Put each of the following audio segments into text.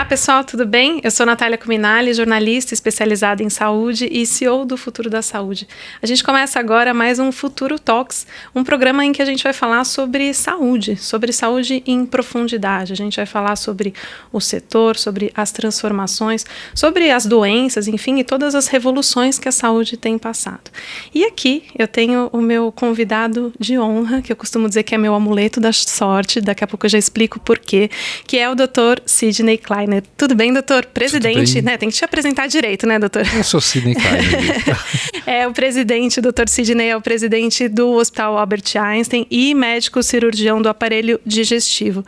Olá pessoal, tudo bem? Eu sou Natália Cuminali, jornalista especializada em saúde e CEO do Futuro da Saúde. A gente começa agora mais um Futuro Talks, um programa em que a gente vai falar sobre saúde em profundidade. A gente vai falar sobre o setor, sobre as transformações, sobre as doenças, enfim, e todas as revoluções que a saúde tem passado. E aqui eu tenho o meu convidado de honra, que eu costumo dizer que é meu amuleto da sorte, daqui a pouco eu já explico por quê, que é o Dr. Sidney Kleiner. Tudo bem, doutor? Presidente, né? Tem que te apresentar direito, né, doutor? Eu sou Sidney Kleiner. É o presidente, o doutor Sidney é o presidente do Hospital Albert Einstein e médico cirurgião do aparelho digestivo.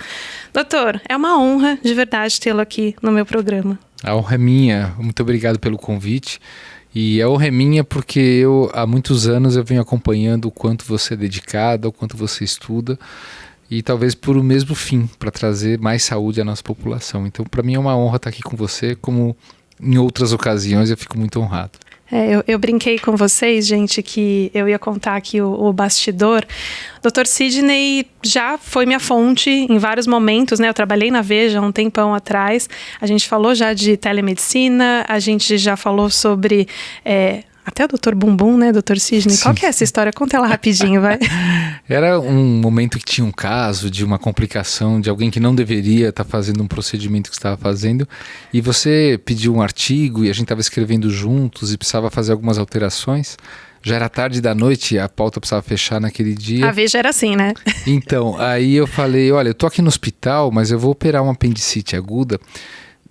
Doutor, é uma honra de verdade tê-lo aqui no meu programa. A honra é minha. Muito obrigado pelo convite. E a honra é minha porque há muitos anos eu venho acompanhando o quanto você é dedicado, o quanto você estuda. E talvez por o mesmo fim, para trazer mais saúde à nossa população. Então, para mim é uma honra estar aqui com você, como em outras ocasiões eu fico muito honrado. Eu brinquei com vocês, gente, que eu ia contar aqui o bastidor. Dr. Sidney já foi minha fonte em vários momentos, né? Eu trabalhei na Veja um tempão atrás. A gente falou já de telemedicina, a gente já falou sobre... até o Dr. Bumbum, né, Dr. Sidney? Sim. Qual que é essa história? Conta ela rapidinho, vai. Era um momento que tinha um caso de uma complicação de alguém que não deveria estar fazendo um procedimento que estava fazendo, e você pediu um artigo e a gente estava escrevendo juntos e precisava fazer algumas alterações. Já era tarde da noite, a pauta precisava fechar naquele dia. A Veja era assim, né? Então, aí eu falei, olha, eu tô aqui no hospital, mas eu vou operar uma apendicite aguda.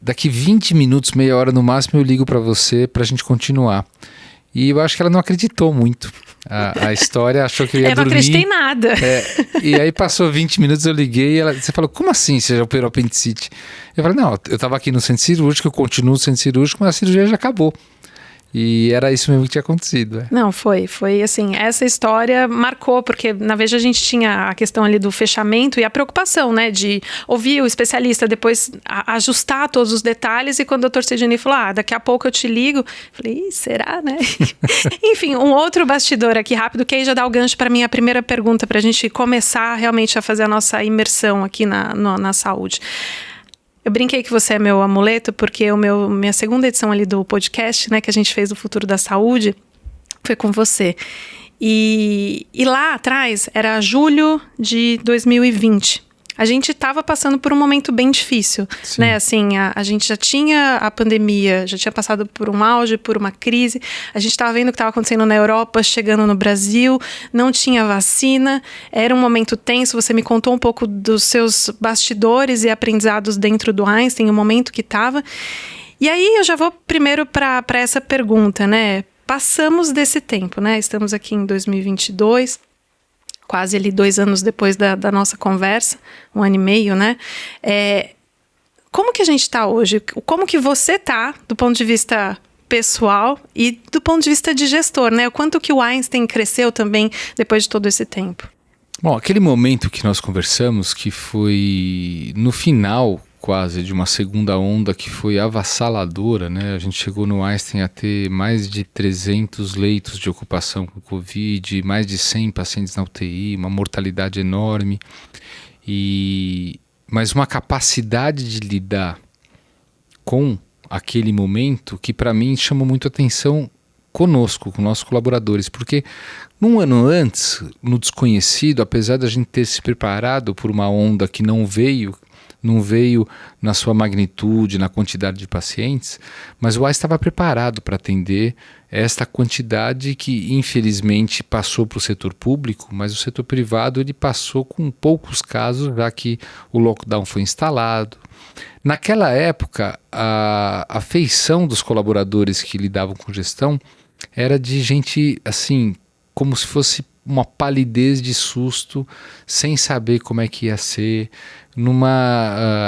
Daqui 20 minutos, meia hora no máximo, eu ligo para você para a gente continuar. E eu acho que ela não acreditou muito. A história, achou que eu ia dormir. Eu não acreditei em nada. E aí passou 20 minutos, eu liguei e você falou, como assim você já operou apendicite? Eu falei, não, eu estava aqui no centro cirúrgico, eu continuo no centro cirúrgico, mas a cirurgia já acabou. E era isso mesmo que tinha acontecido. Não, foi assim, essa história marcou, porque na Veja a gente tinha a questão ali do fechamento e a preocupação, né, de ouvir o especialista, depois ajustar todos os detalhes, e quando o Dr. Sidney falou, daqui a pouco eu te ligo, falei, será, né? Enfim, um outro bastidor aqui rápido, que aí já dá o gancho para minha primeira pergunta, para a gente começar realmente a fazer a nossa imersão aqui na saúde. Eu brinquei que você é meu amuleto, porque minha segunda edição ali do podcast, né, que a gente fez do Futuro da Saúde, foi com você. E lá atrás, era julho de 2020. A gente estava passando por um momento bem difícil, Sim. né? Assim, a gente já tinha a pandemia, já tinha passado por um auge, por uma crise. A gente estava vendo o que estava acontecendo na Europa, chegando no Brasil, não tinha vacina, era um momento tenso. Você me contou um pouco dos seus bastidores e aprendizados dentro do Einstein, o momento que estava. E aí eu já vou primeiro para essa pergunta, né? Passamos desse tempo, né? Estamos aqui em 2022, quase ali 2 anos depois da nossa conversa, 1 ano e meio, né? Como que a gente está hoje? Como que você está do ponto de vista pessoal e do ponto de vista de gestor, né? O quanto que o Einstein cresceu também depois de todo esse tempo? Bom, aquele momento que nós conversamos, que foi no final quase de uma segunda onda que foi avassaladora, né? A gente chegou no Einstein a ter mais de 300 leitos de ocupação com Covid, mais de 100 pacientes na UTI, uma mortalidade enorme, mas uma capacidade de lidar com aquele momento que para mim chamou muito atenção conosco, com nossos colaboradores, porque um ano antes, no desconhecido, apesar da gente ter se preparado por uma onda que não veio na sua magnitude, na quantidade de pacientes, mas o Einstein estava preparado para atender esta quantidade que infelizmente passou para o setor público, mas o setor privado ele passou com poucos casos, já que o lockdown foi instalado. Naquela época, a afeição dos colaboradores que lidavam com gestão era de gente assim, como se fosse uma palidez de susto, sem saber como é que ia ser,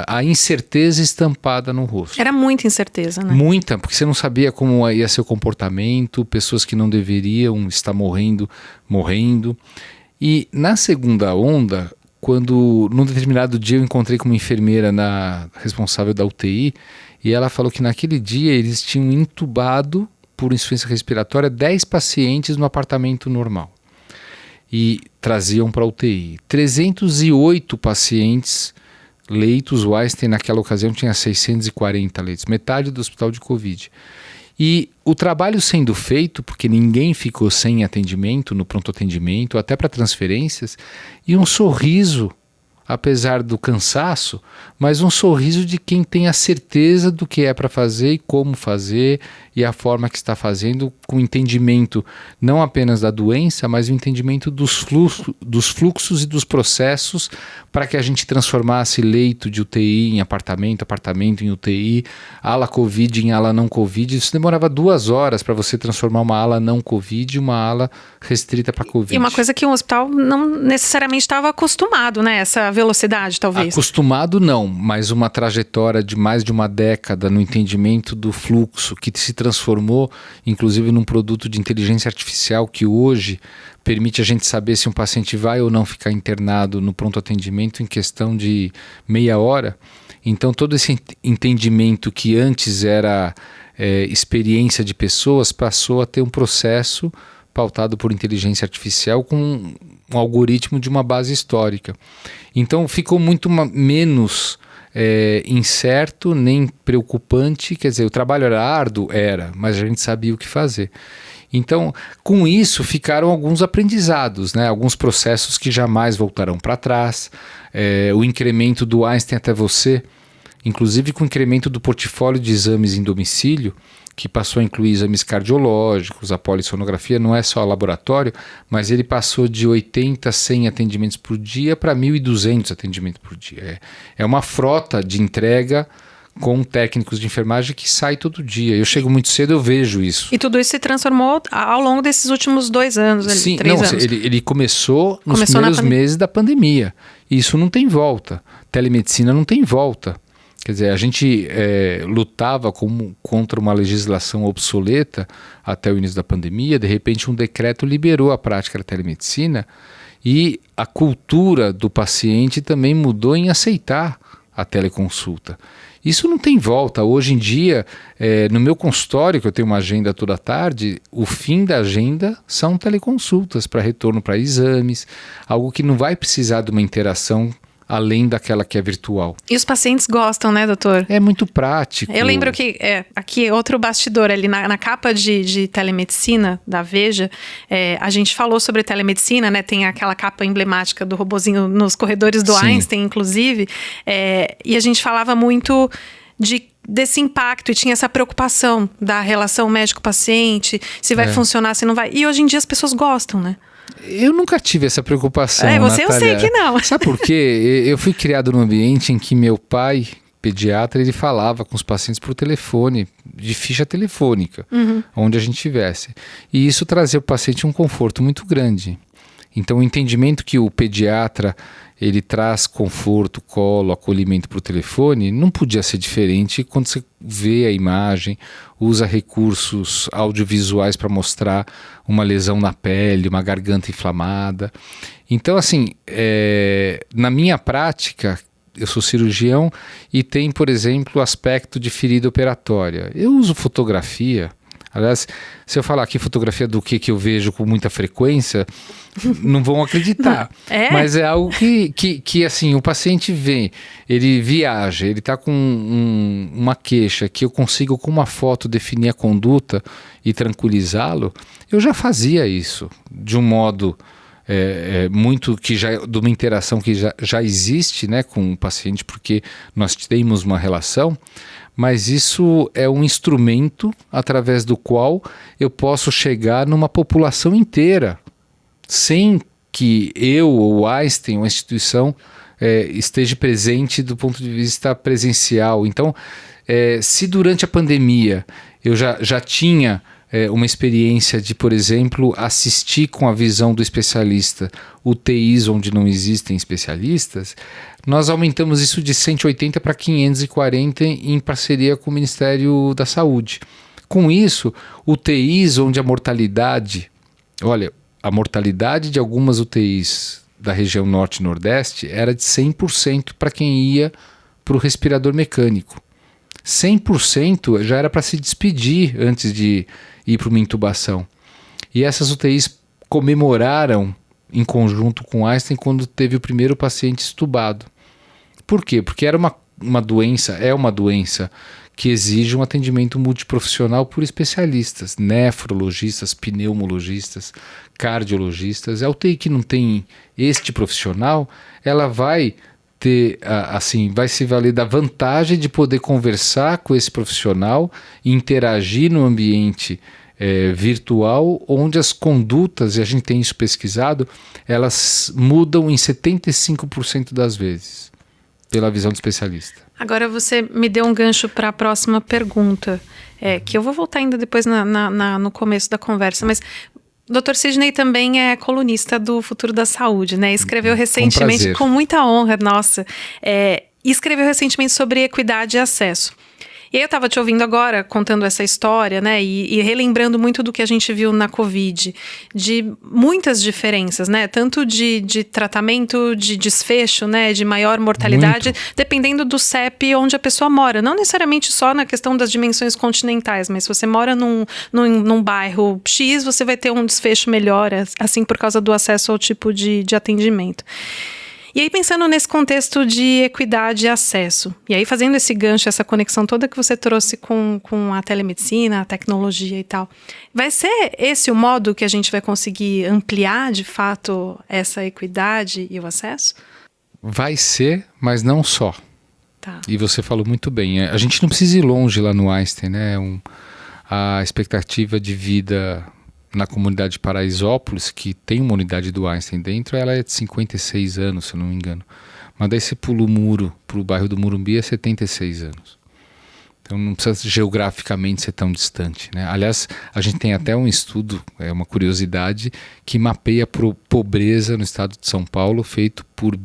a incerteza estampada no rosto. Era muita incerteza, né? Muita, porque você não sabia como ia ser o comportamento, pessoas que não deveriam estar morrendo. E na segunda onda, quando num determinado dia eu encontrei com uma enfermeira responsável da UTI, e ela falou que naquele dia eles tinham entubado por insuficiência respiratória 10 pacientes no apartamento normal. E traziam para a UTI. 308 pacientes leitos. O Einstein, naquela ocasião, tinha 640 leitos, metade do hospital de Covid. E o trabalho sendo feito, porque ninguém ficou sem atendimento, no pronto atendimento, até para transferências, e um sorriso, apesar do cansaço, mas um sorriso de quem tem a certeza do que é para fazer e como fazer e a forma que está fazendo, com entendimento não apenas da doença, mas o entendimento dos fluxos e dos processos para que a gente transformasse leito de UTI em apartamento, apartamento em UTI, ala Covid em ala não Covid. Isso demorava 2 horas para você transformar uma ala não Covid em uma ala restrita para Covid. E uma coisa que um hospital não necessariamente estava acostumado, né? Essa velocidade, talvez. Acostumado não, mas uma trajetória de mais de uma década no entendimento do fluxo que se transformou, inclusive, num produto de inteligência artificial que hoje permite a gente saber se um paciente vai ou não ficar internado no pronto atendimento em questão de meia hora. Então, todo esse entendimento que antes era experiência de pessoas passou a ter um processo pautado por inteligência artificial com um algoritmo de uma base histórica. Então ficou muito menos incerto, nem preocupante. Quer dizer, o trabalho era árduo? Era, mas a gente sabia o que fazer. Então, com isso, ficaram alguns aprendizados, né? Alguns processos que jamais voltarão para trás. O incremento do Einstein até você, inclusive com o incremento do portfólio de exames em domicílio, que passou a incluir exames cardiológicos, a polissonografia, não é só laboratório, mas ele passou de 80 a 100 atendimentos por dia para 1.200 atendimentos por dia. É uma frota de entrega com técnicos de enfermagem que sai todo dia. Eu chego muito cedo, eu vejo isso. E tudo isso se transformou ao longo desses últimos 2 anos, ali, Sim, 3 anos. Ele começou nos primeiros meses da pandemia. Isso não tem volta. Telemedicina não tem volta. Quer dizer, a gente lutava contra uma legislação obsoleta até o início da pandemia. De repente, um decreto liberou a prática da telemedicina e a cultura do paciente também mudou em aceitar a teleconsulta. Isso não tem volta. Hoje em dia, no meu consultório, que eu tenho uma agenda toda tarde, o fim da agenda são teleconsultas para retorno para exames, algo que não vai precisar de uma interação além daquela que é virtual. E os pacientes gostam, né, doutor? É muito prático. Eu lembro que, aqui outro bastidor ali, na capa de telemedicina da Veja, a gente falou sobre telemedicina, né, tem aquela capa emblemática do robozinho nos corredores do Sim. Einstein, inclusive, e a gente falava muito desse impacto e tinha essa preocupação da relação médico-paciente, se vai funcionar, se não vai. E hoje em dia as pessoas gostam, né? Eu nunca tive essa preocupação, você Natália. eu sei que não. Sabe por quê? Eu fui criado num ambiente em que meu pai, pediatra, ele falava com os pacientes por telefone, de ficha telefônica, onde a gente estivesse. E isso trazia ao paciente um conforto muito grande. Então, o entendimento que o pediatra ele traz conforto, colo, acolhimento para o telefone, não podia ser diferente quando você vê a imagem, usa recursos audiovisuais para mostrar uma lesão na pele, uma garganta inflamada. Então, assim, na minha prática, eu sou cirurgião e tem, por exemplo, o aspecto de ferida operatória. Eu uso fotografia. Aliás, se eu falar aqui fotografia do que eu vejo com muita frequência, não vão acreditar. Mas é algo que assim, o paciente vem, ele viaja, ele está com uma queixa que eu consigo com uma foto definir a conduta e tranquilizá-lo. Eu já fazia isso de um modo muito que já de uma interação que já existe, né, com o paciente, porque nós temos uma relação. Mas isso é um instrumento através do qual eu posso chegar numa população inteira, sem que eu ou Einstein, uma instituição, esteja presente do ponto de vista presencial. Então, se durante a pandemia eu já tinha uma experiência de, por exemplo, assistir com a visão do especialista UTIs onde não existem especialistas, nós aumentamos isso de 180 para 540 em parceria com o Ministério da Saúde. Com isso, UTIs onde a mortalidade de algumas UTIs da região norte e nordeste era de 100% para quem ia para o respirador mecânico. 100% já era para se despedir antes de ir para uma intubação. E essas UTIs comemoraram em conjunto com Einstein quando teve o primeiro paciente extubado. Por quê? Porque era uma doença que exige um atendimento multiprofissional por especialistas, nefrologistas, pneumologistas, cardiologistas. A UTI que não tem este profissional, ela vai ter, assim, vai se valer da vantagem de poder conversar com esse profissional, interagir no ambiente virtual, onde as condutas, e a gente tem isso pesquisado, elas mudam em 75% das vezes, pela visão do especialista. Agora você me deu um gancho para a próxima pergunta, que eu vou voltar ainda depois no começo da conversa, mas o Dr. Sidney também é colunista do Futuro da Saúde, né? Escreveu recentemente, com muita honra, nossa, escreveu recentemente sobre equidade e acesso. E aí eu estava te ouvindo agora, contando essa história, né, e relembrando muito do que a gente viu na Covid, de muitas diferenças, né, tanto de tratamento, de desfecho, né, de maior mortalidade, dependendo do CEP onde a pessoa mora. Não necessariamente só na questão das dimensões continentais, mas se você mora num bairro X, você vai ter um desfecho melhor, assim, por causa do acesso ao tipo de atendimento. E aí, pensando nesse contexto de equidade e acesso, e aí fazendo esse gancho, essa conexão toda que você trouxe com a telemedicina, a tecnologia e tal, vai ser esse o modo que a gente vai conseguir ampliar, de fato, essa equidade e o acesso? Vai ser, mas não só. Tá. E você falou muito bem. A gente não precisa ir longe lá no Einstein, né? A expectativa de vida na comunidade de Paraisópolis, que tem uma unidade do Einstein dentro, ela é de 56 anos, se eu não me engano. Mas daí você pula o muro para o bairro do Morumbi, é 76 anos. Então não precisa geograficamente ser tão distante, né? Aliás, a gente tem até um estudo, uma curiosidade, que mapeia a pobreza no estado de São Paulo, feito por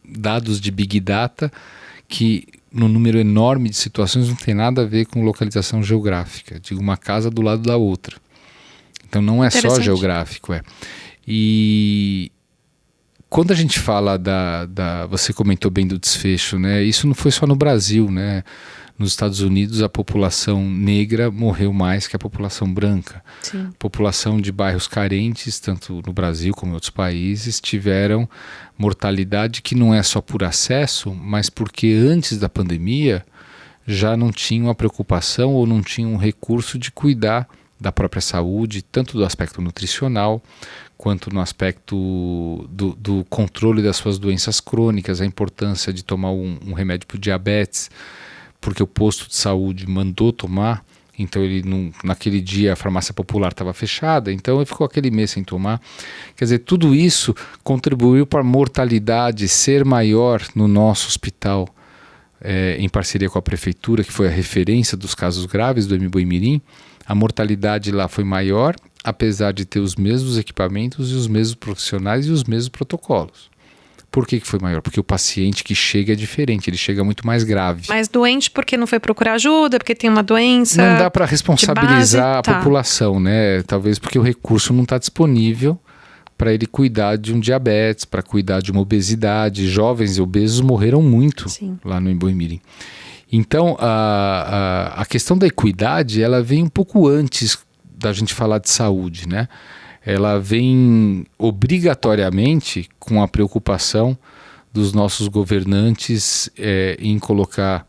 dados de Big Data, que no número enorme de situações não tem nada a ver com localização geográfica, de uma casa do lado da outra. Então não é só geográfico. E quando a gente fala você comentou bem do desfecho, né? Isso não foi só no Brasil, né? Nos Estados Unidos a população negra morreu mais que a população branca. Sim. A população de bairros carentes, tanto no Brasil como em outros países, tiveram mortalidade que não é só por acesso, mas porque antes da pandemia já não tinham a preocupação ou não tinham um recurso de cuidar da própria saúde, tanto do aspecto nutricional, quanto no aspecto do controle das suas doenças crônicas, a importância de tomar um remédio para o diabetes, porque o posto de saúde mandou tomar, então naquele dia a farmácia popular estava fechada, então ele ficou aquele mês sem tomar. Quer dizer, tudo isso contribuiu para a mortalidade ser maior no nosso hospital, em parceria com a prefeitura, que foi a referência dos casos graves do Mboimirim. A mortalidade lá foi maior, apesar de ter os mesmos equipamentos e os mesmos profissionais e os mesmos protocolos. Por que foi maior? Porque o paciente que chega é diferente, ele chega muito mais grave. Mais doente porque não foi procurar ajuda, porque tem uma doença. Não dá para responsabilizar a população, né? Talvez porque o recurso não está disponível para ele cuidar de um diabetes, para cuidar de uma obesidade. Jovens obesos morreram muito lá no Mboimirim. Então, a questão da equidade, ela vem um pouco antes da gente falar de saúde, né? Ela vem obrigatoriamente com a preocupação dos nossos governantes em colocar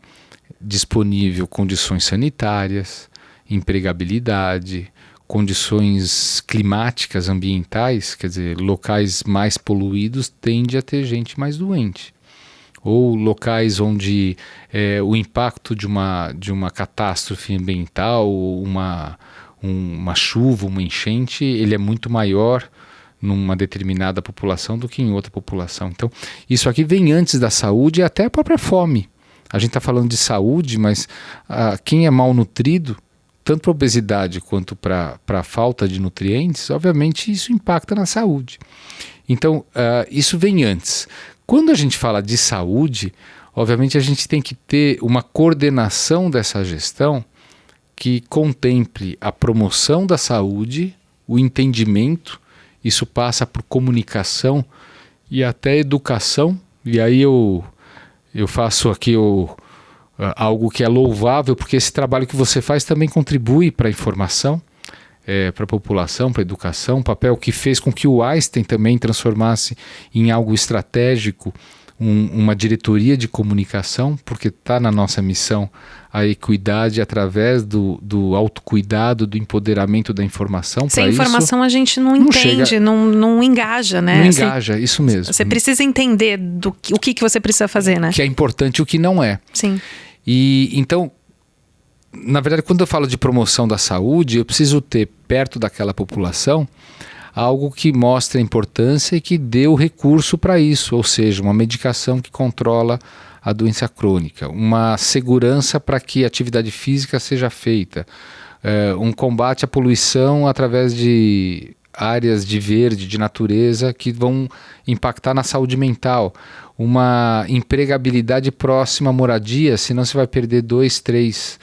disponível condições sanitárias, empregabilidade, condições climáticas, ambientais, quer dizer, locais mais poluídos tende a ter gente mais doente. Ou locais onde o impacto de uma catástrofe ambiental, uma chuva, uma enchente, ele é muito maior numa determinada população do que em outra população. Então, isso aqui vem antes da saúde e até a própria fome. A gente está falando de saúde, mas quem é mal nutrido, tanto para a obesidade quanto para a falta de nutrientes, obviamente isso impacta na saúde. Então, isso vem antes. Quando a gente fala de saúde, obviamente a gente tem que ter uma coordenação dessa gestão que contemple a promoção da saúde, o entendimento, isso passa por comunicação e até educação. E aí eu faço aqui algo que é louvável, porque esse trabalho que você faz também contribui para a informação, para a população, para a educação, um papel que fez com que o Einstein também transformasse em algo estratégico uma diretoria de comunicação, porque está na nossa missão a equidade através do autocuidado, do empoderamento da informação. Sem informação a gente não entende, não engaja, né? Não engaja, isso mesmo. Você precisa entender o que você precisa fazer, né? Que é importante e o que não é. Sim. E então, na verdade, quando eu falo de promoção da saúde, eu preciso ter perto daquela população algo que mostre a importância e que dê o recurso para isso, ou seja, uma medicação que controla a doença crônica, uma segurança para que a atividade física seja feita, um combate à poluição através de áreas de verde, de natureza, que vão impactar na saúde mental, uma empregabilidade próxima à moradia, senão você vai perder 2, 3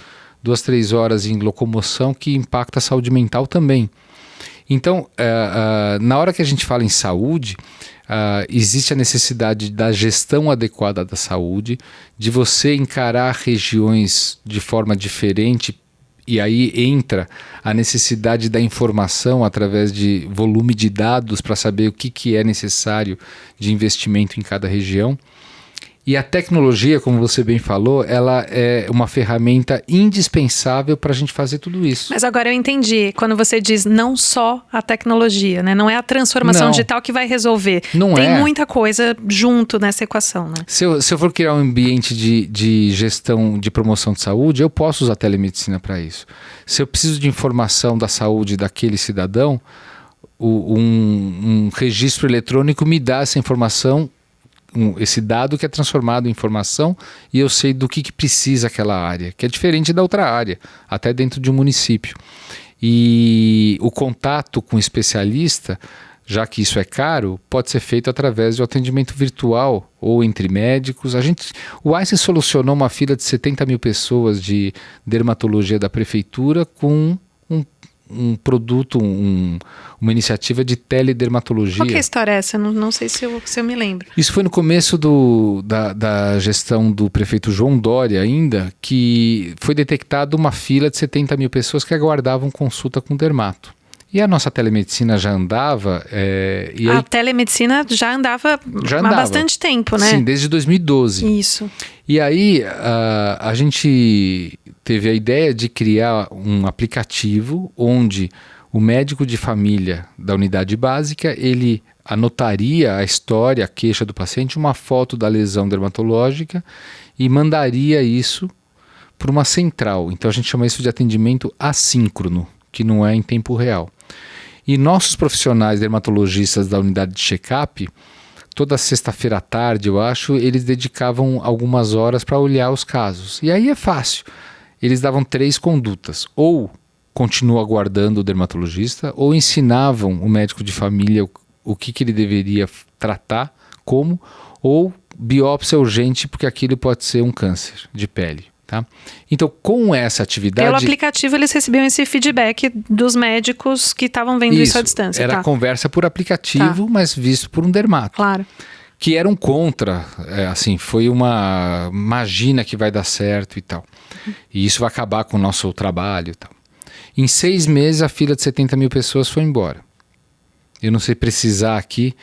horas em locomoção, que impacta a saúde mental também. Então, na hora que a gente fala em saúde, existe a necessidade da gestão adequada da saúde, de você encarar regiões de forma diferente, e aí entra a necessidade da informação através de volume de dados para saber o que é necessário de investimento em cada região. E a tecnologia, como você bem falou, ela é uma ferramenta indispensável para a gente fazer tudo isso. Mas agora eu entendi, quando você diz não só a tecnologia, né? Não é a transformação digital que vai resolver. Tem muita coisa junto nessa equação, né? Se eu for criar um ambiente de gestão de promoção de saúde, eu posso usar telemedicina para isso. Se eu preciso de informação da saúde daquele cidadão, um registro eletrônico me dá essa informação, esse dado que é transformado em informação, e eu sei do que precisa aquela área, que é diferente da outra área, até dentro de um município. E o contato com o especialista, já que isso é caro, pode ser feito através de um atendimento virtual ou entre médicos. O Einstein solucionou uma fila de 70 mil pessoas de dermatologia da prefeitura com um produto, uma iniciativa de teledermatologia. Qual que é a história essa? Não sei se eu me lembro. Isso foi no começo da gestão do prefeito João Dória ainda, que foi detectada uma fila de 70 mil pessoas que aguardavam consulta com dermato. E a nossa telemedicina já andava... A telemedicina já andava há bastante tempo, né? Sim, desde 2012. Isso. E aí a gente teve a ideia de criar um aplicativo onde o médico de família da unidade básica, ele anotaria a história, a queixa do paciente, uma foto da lesão dermatológica e mandaria isso para uma central. Então a gente chama isso de atendimento assíncrono, que não é em tempo real. E nossos profissionais dermatologistas da unidade de check-up, toda sexta-feira à tarde, eu acho, eles dedicavam algumas horas para olhar os casos. E aí é fácil. Eles davam 3 condutas. Ou continua aguardando o dermatologista, ou ensinavam o médico de família o que ele deveria tratar, como, ou biópsia urgente, porque aquilo pode ser um câncer de pele. Tá? Então, com essa atividade... Pelo aplicativo, eles recebiam esse feedback dos médicos que estavam vendo isso à distância. Era conversa por aplicativo, mas visto por um dermato. Claro. Que eram contra, foi uma imagina que vai dar certo e tal. E isso vai acabar com o nosso trabalho e tal. Em 6 meses, a fila de 70 mil pessoas foi embora. Eu não sei precisar aqui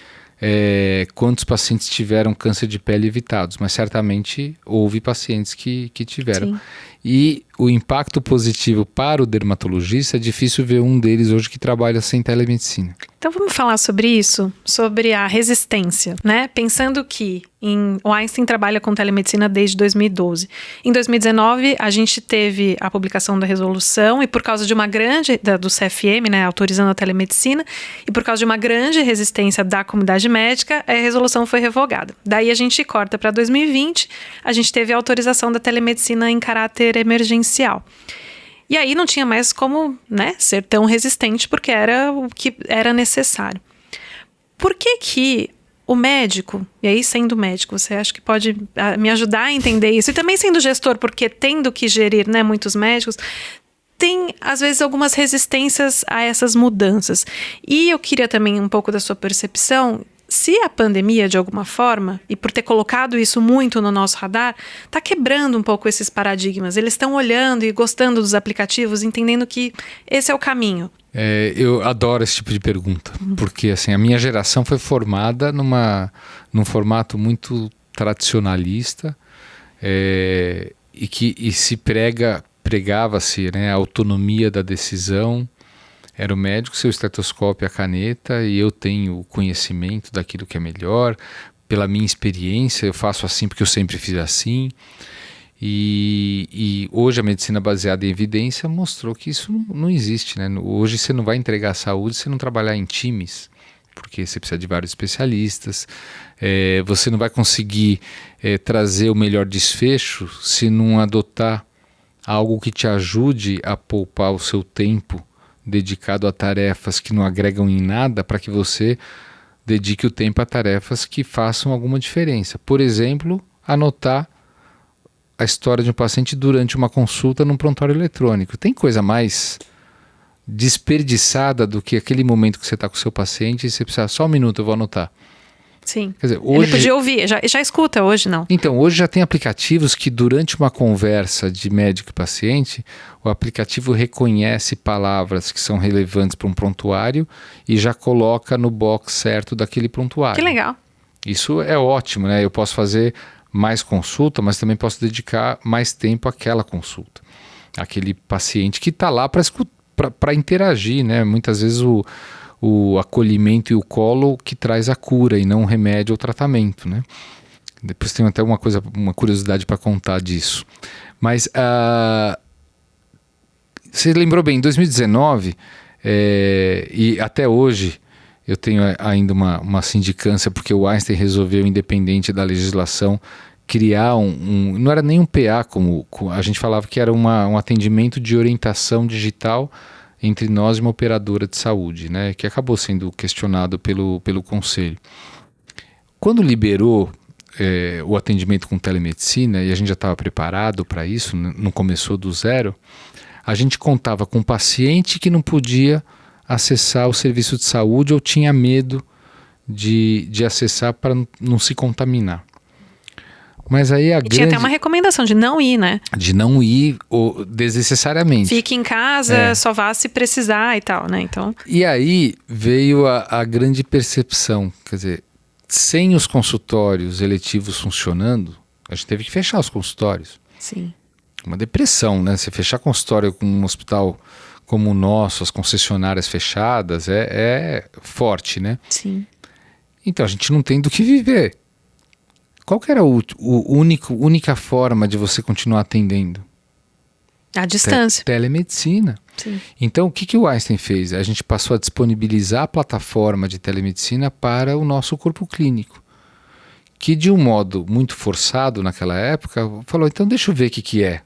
quantos pacientes tiveram câncer de pele evitados, mas certamente houve pacientes que tiveram. Sim. E o impacto positivo para o dermatologista, é difícil ver um deles hoje que trabalha sem telemedicina. Então vamos falar sobre isso, sobre a resistência, né? Pensando que o Einstein trabalha com telemedicina desde 2012. Em 2019, a gente teve a publicação da resolução e por causa de uma grande, do CFM, né, autorizando a telemedicina, e por causa de uma grande resistência da comunidade médica, a resolução foi revogada. Daí a gente corta para 2020, a gente teve a autorização da telemedicina em caráter emergencial. E aí não tinha mais como, né, ser tão resistente, porque era o que era necessário. Por que o médico, e aí sendo médico, você acha que pode me ajudar a entender isso? E também sendo gestor, porque tendo que gerir, né, muitos médicos, tem às vezes algumas resistências a essas mudanças. E eu queria também um pouco da sua percepção, se a pandemia, de alguma forma, e por ter colocado isso muito no nosso radar, está quebrando um pouco esses paradigmas. Eles estão olhando e gostando dos aplicativos, entendendo que esse é o caminho. Eu adoro esse tipo de pergunta, porque assim, a minha geração foi formada num formato muito tradicionalista, e se pregava-se, né, a autonomia da decisão. Era o médico, seu estetoscópio e a caneta, e eu tenho o conhecimento daquilo que é melhor, pela minha experiência, eu faço assim porque eu sempre fiz assim. E hoje a medicina baseada em evidência mostrou que isso não existe, né? Hoje você não vai entregar a saúde se não trabalhar em times, porque você precisa de vários especialistas. Você não vai conseguir trazer o melhor desfecho se não adotar algo que te ajude a poupar o seu tempo dedicado a tarefas que não agregam em nada, para que você dedique o tempo a tarefas que façam alguma diferença. Por exemplo, anotar a história de um paciente durante uma consulta num prontuário eletrônico. Tem coisa mais desperdiçada do que aquele momento que você está com o seu paciente e você precisa, só um minuto, eu vou anotar. Sim. Quer dizer, hoje... Ele podia ouvir, já escuta, hoje não. Então, hoje já tem aplicativos que durante uma conversa de médico e paciente, o aplicativo reconhece palavras que são relevantes para um prontuário e já coloca no box certo daquele prontuário. Que legal. Isso é ótimo, né? Eu posso fazer mais consulta, mas também posso dedicar mais tempo àquela consulta. Aquele paciente que está lá para interagir, né? Muitas vezes o acolhimento e o colo que traz a cura e não o remédio ou tratamento, né? Depois tem até uma curiosidade para contar disso. Mas você lembrou bem, em 2019 e até hoje eu tenho ainda uma sindicância, porque o Einstein resolveu, independente da legislação, criar não era nem um PA, como a gente falava, que era um atendimento de orientação digital entre nós e uma operadora de saúde, né, que acabou sendo questionado pelo conselho. Quando liberou o atendimento com telemedicina, e a gente já estava preparado para isso, não começou do zero, a gente contava com um paciente que não podia acessar o serviço de saúde ou tinha medo de acessar para não se contaminar. Mas aí tinha até uma recomendação de não ir, né? De não ir desnecessariamente. Fique em casa, só vá se precisar e tal, né? Então... E aí veio a grande percepção, quer dizer, sem os consultórios eletivos funcionando, a gente teve que fechar os consultórios. Sim. Uma depressão, né? Você fechar consultório com um hospital como o nosso, as concessionárias fechadas, é forte, né? Sim. Então a gente não tem do que viver. Qual que era a única forma de você continuar atendendo? À distância. Telemedicina. Sim. Então, o que o Einstein fez? A gente passou a disponibilizar a plataforma de telemedicina para o nosso corpo clínico, que de um modo muito forçado naquela época, falou, então deixa eu ver o que é.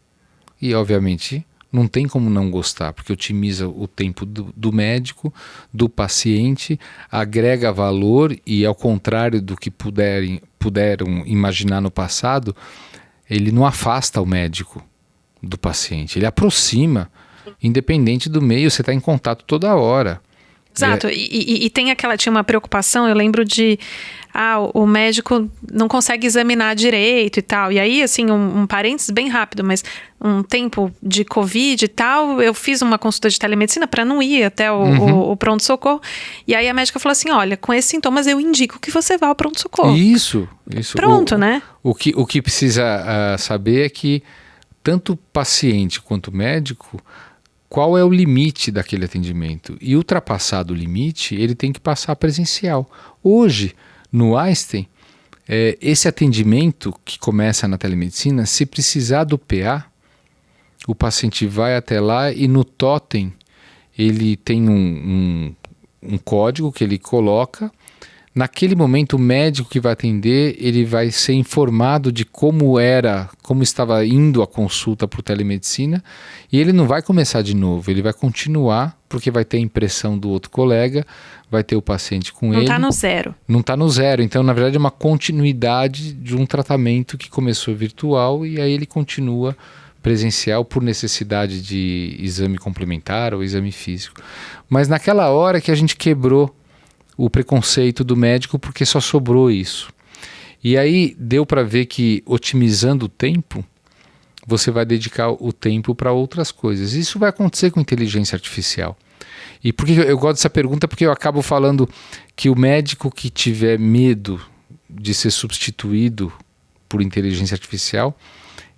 E, obviamente, não tem como não gostar, porque otimiza o tempo do médico, do paciente, agrega valor e, ao contrário do que puderam imaginar no passado, ele não afasta o médico do paciente, ele aproxima, independente do meio, você está em contato toda hora. Exato, e tinha uma preocupação, eu lembro de, o médico não consegue examinar direito e tal, e aí, assim, um parênteses bem rápido, mas um tempo de Covid e tal, eu fiz uma consulta de telemedicina para não ir até o pronto-socorro, e aí a médica falou assim, olha, com esses sintomas eu indico que você vá ao pronto-socorro. Isso. Pronto, né? O que precisa saber é que tanto o paciente quanto o médico, qual é o limite daquele atendimento? E ultrapassado o limite, ele tem que passar presencial. Hoje, no Einstein, esse atendimento que começa na telemedicina, se precisar do PA, o paciente vai até lá e no totem ele tem um código que ele coloca. Naquele momento, o médico que vai atender, ele vai ser informado de como estava indo a consulta por telemedicina, e ele não vai começar de novo, ele vai continuar, porque vai ter a impressão do outro colega, vai ter o paciente com ele. Não está no zero. Não está no zero, então na verdade é uma continuidade de um tratamento que começou virtual e aí ele continua presencial por necessidade de exame complementar ou exame físico. Mas naquela hora que a gente quebrou o preconceito do médico, porque só sobrou isso. E aí deu para ver que otimizando o tempo, você vai dedicar o tempo para outras coisas. Isso vai acontecer com inteligência artificial. E por que eu gosto dessa pergunta? Porque eu acabo falando que o médico que tiver medo de ser substituído por inteligência artificial,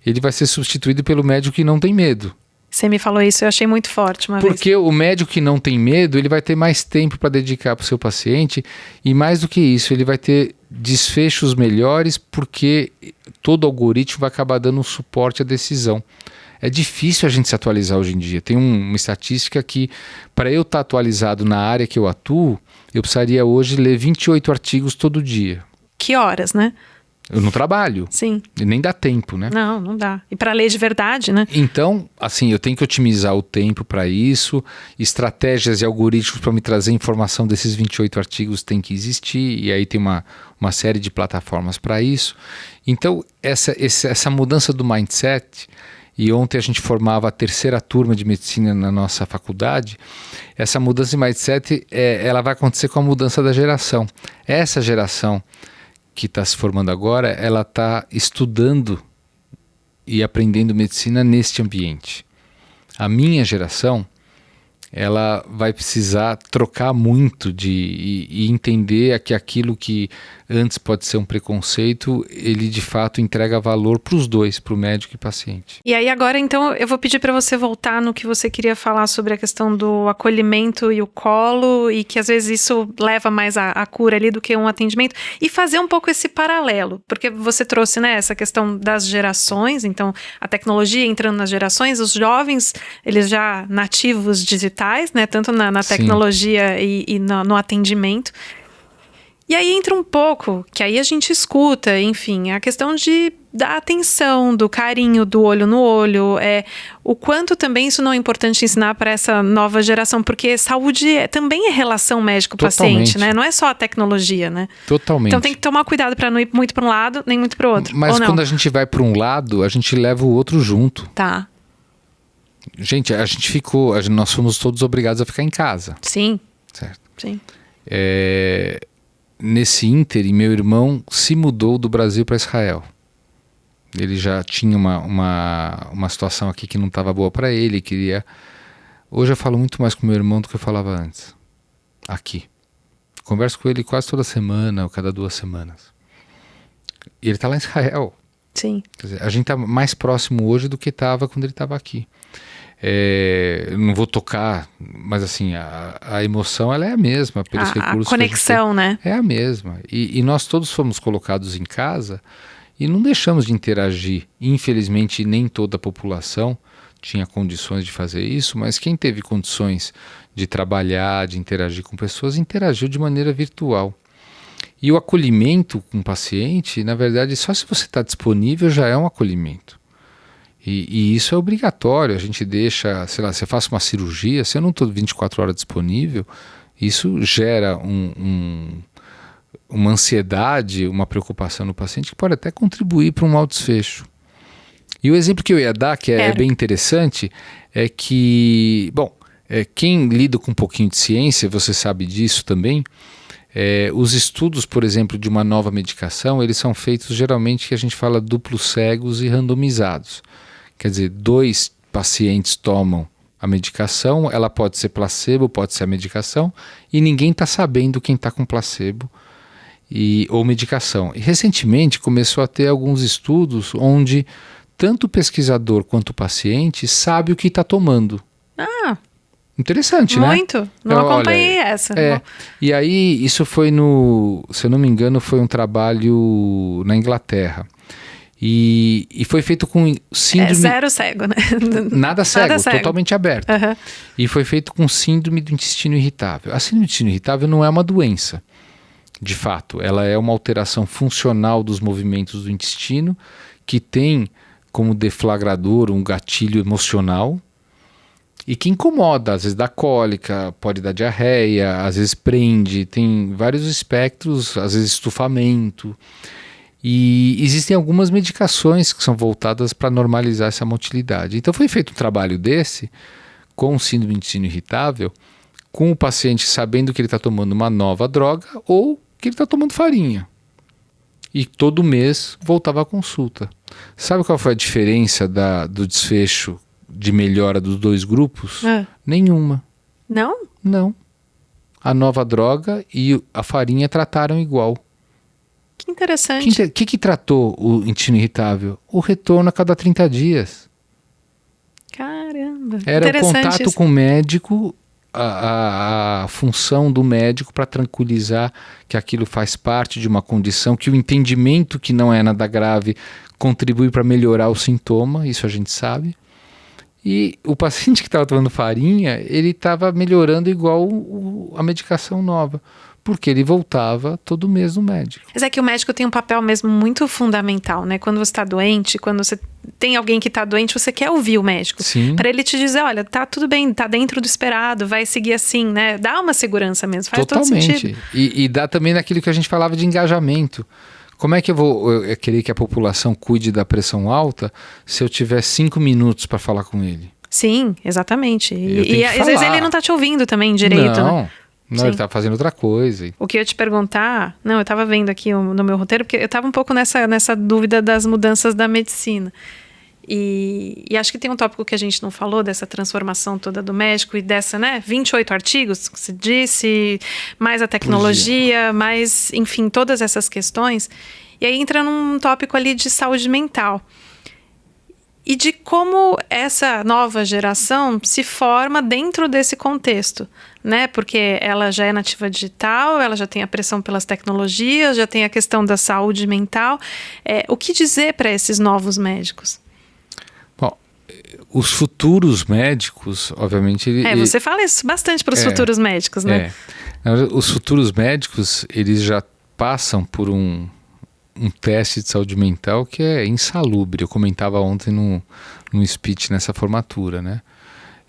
ele vai ser substituído pelo médico que não tem medo. Você me falou isso, eu achei muito forte uma vez. Porque o médico que não tem medo, ele vai ter mais tempo para dedicar para o seu paciente e mais do que isso, ele vai ter desfechos melhores porque todo algoritmo vai acabar dando um suporte à decisão. É difícil a gente se atualizar hoje em dia. Tem uma estatística que, para eu estar atualizado na área que eu atuo, eu precisaria hoje ler 28 artigos todo dia. Que horas, né? Eu não trabalho. Sim. E nem dá tempo, né? Não, não dá. E para ler de verdade, né? Então, assim, eu tenho que otimizar o tempo para isso, estratégias e algoritmos para me trazer informação desses 28 artigos tem que existir, e aí tem uma série de plataformas para isso. Então, essa mudança do mindset, e ontem a gente formava a 3ª turma de medicina na nossa faculdade, essa mudança de mindset, ela vai acontecer com a mudança da geração. Essa geração que está se formando agora, ela está estudando e aprendendo medicina neste ambiente. A minha geração, ela vai precisar trocar muito e entender que aquilo que antes pode ser um preconceito, ele de fato entrega valor para os dois, para o médico e paciente. E aí agora então eu vou pedir para você voltar no que você queria falar sobre a questão do acolhimento e o colo, e que às vezes isso leva mais a cura ali do que um atendimento, e fazer um pouco esse paralelo, porque você trouxe, né, essa questão das gerações, então a tecnologia entrando nas gerações, os jovens, eles já nativos digitais, né, tanto na tecnologia e no atendimento. E aí entra um pouco, que aí a gente escuta, enfim, a questão da atenção, do carinho, do olho no olho, o quanto também isso não é importante ensinar para essa nova geração, porque saúde também é relação médico-paciente, né? Não é só a tecnologia, né? Totalmente. Então tem que tomar cuidado para não ir muito para um lado, nem muito para o outro. Mas quando a gente vai para um lado, a gente leva o outro junto. Tá. Gente, nós fomos todos obrigados a ficar em casa. Sim. Certo. Sim. Nesse ínterim, meu irmão se mudou do Brasil para Israel. Ele já tinha uma situação aqui que não estava boa para ele, queria... Hoje eu falo muito mais com meu irmão do que eu falava antes. Aqui. Converso com ele quase toda semana, ou cada 2 semanas. E ele está lá em Israel. Sim. Quer dizer, a gente está mais próximo hoje do que estava quando ele estava aqui. Eu não vou tocar, mas assim, a emoção ela é a mesma pelos recursos. A conexão, né? É a mesma. E nós todos fomos colocados em casa e não deixamos de interagir. Infelizmente, nem toda a população tinha condições de fazer isso, mas quem teve condições de trabalhar, de interagir com pessoas, interagiu de maneira virtual. E o acolhimento com o paciente, na verdade, só se você está disponível já é um acolhimento. E isso é obrigatório, a gente deixa, sei lá, você faça uma cirurgia, se eu não estou 24 horas disponível, isso gera uma ansiedade, uma preocupação no paciente que pode até contribuir para um mau desfecho. E o exemplo que eu ia dar, que é bem interessante, é que, quem lida com um pouquinho de ciência, você sabe disso também, os estudos, por exemplo, de uma nova medicação, eles são feitos geralmente que a gente fala duplos cegos e randomizados. Quer dizer, 2 pacientes tomam a medicação, ela pode ser placebo, pode ser a medicação, e ninguém está sabendo quem está com placebo ou medicação. E recentemente começou a ter alguns estudos onde tanto o pesquisador quanto o paciente sabe o que está tomando. Ah, interessante, muito, né? Muito. Não acompanhei essa. E aí, isso foi se eu não me engano, foi um trabalho na Inglaterra. E foi feito com síndrome... zero cego, né? Nada cego, totalmente aberto. Uhum. E foi feito com síndrome do intestino irritável. A síndrome do intestino irritável não é uma doença, de fato. Ela é uma alteração funcional dos movimentos do intestino que tem como deflagrador um gatilho emocional e que incomoda, às vezes dá cólica, pode dar diarreia, às vezes prende, tem vários espectros, às vezes estufamento. E existem algumas medicações que são voltadas para normalizar essa motilidade. Então foi feito um trabalho desse, com síndrome do intestino irritável, com o paciente sabendo que ele está tomando uma nova droga ou que ele está tomando farinha. E todo mês voltava à consulta. Sabe qual foi a diferença do desfecho de melhora dos 2 grupos? Nenhuma. Não? Não. A nova droga e a farinha trataram igual. Que interessante. O que tratou o intestino irritável? O retorno a cada 30 dias. Caramba. Era o contato isso. com o médico, a função do médico para tranquilizar que aquilo faz parte de uma condição, que o entendimento que não é nada grave contribui para melhorar o sintoma, isso a gente sabe. E o paciente que estava tomando farinha, ele estava melhorando igual a medicação nova, porque ele voltava todo mês no médico. Mas é que o médico tem um papel mesmo muito fundamental, né? Quando você está doente, quando você tem alguém que está doente, você quer ouvir o médico. Para ele te dizer, olha, tá tudo bem, tá dentro do esperado, vai seguir assim, né? Dá uma segurança mesmo, faz todo sentido. E dá também naquilo que a gente falava de engajamento. Como é que eu vou querer que a população cuide da pressão alta se eu tiver 5 minutos para falar com ele? Sim, exatamente. E às vezes ele não está te ouvindo também direito, né? Não, ele estava fazendo outra coisa. O que eu ia te perguntar... Não, eu estava vendo aqui no meu roteiro, porque eu estava um pouco nessa dúvida das mudanças da medicina. E acho que tem um tópico que a gente não falou, dessa transformação toda do médico e dessa, né, 28 artigos que você disse, mais a tecnologia, mais, enfim, todas essas questões. E aí entra num tópico ali de saúde mental. E de como essa nova geração se forma dentro desse contexto, né? Porque ela já é nativa digital, ela já tem a pressão pelas tecnologias, já tem a questão da saúde mental. O que dizer para esses novos médicos? Bom, os futuros médicos, obviamente... Você fala isso bastante para os futuros médicos, né? Os futuros médicos, eles já passam por um teste de saúde mental que é insalubre. Eu comentava ontem num speech nessa formatura, né?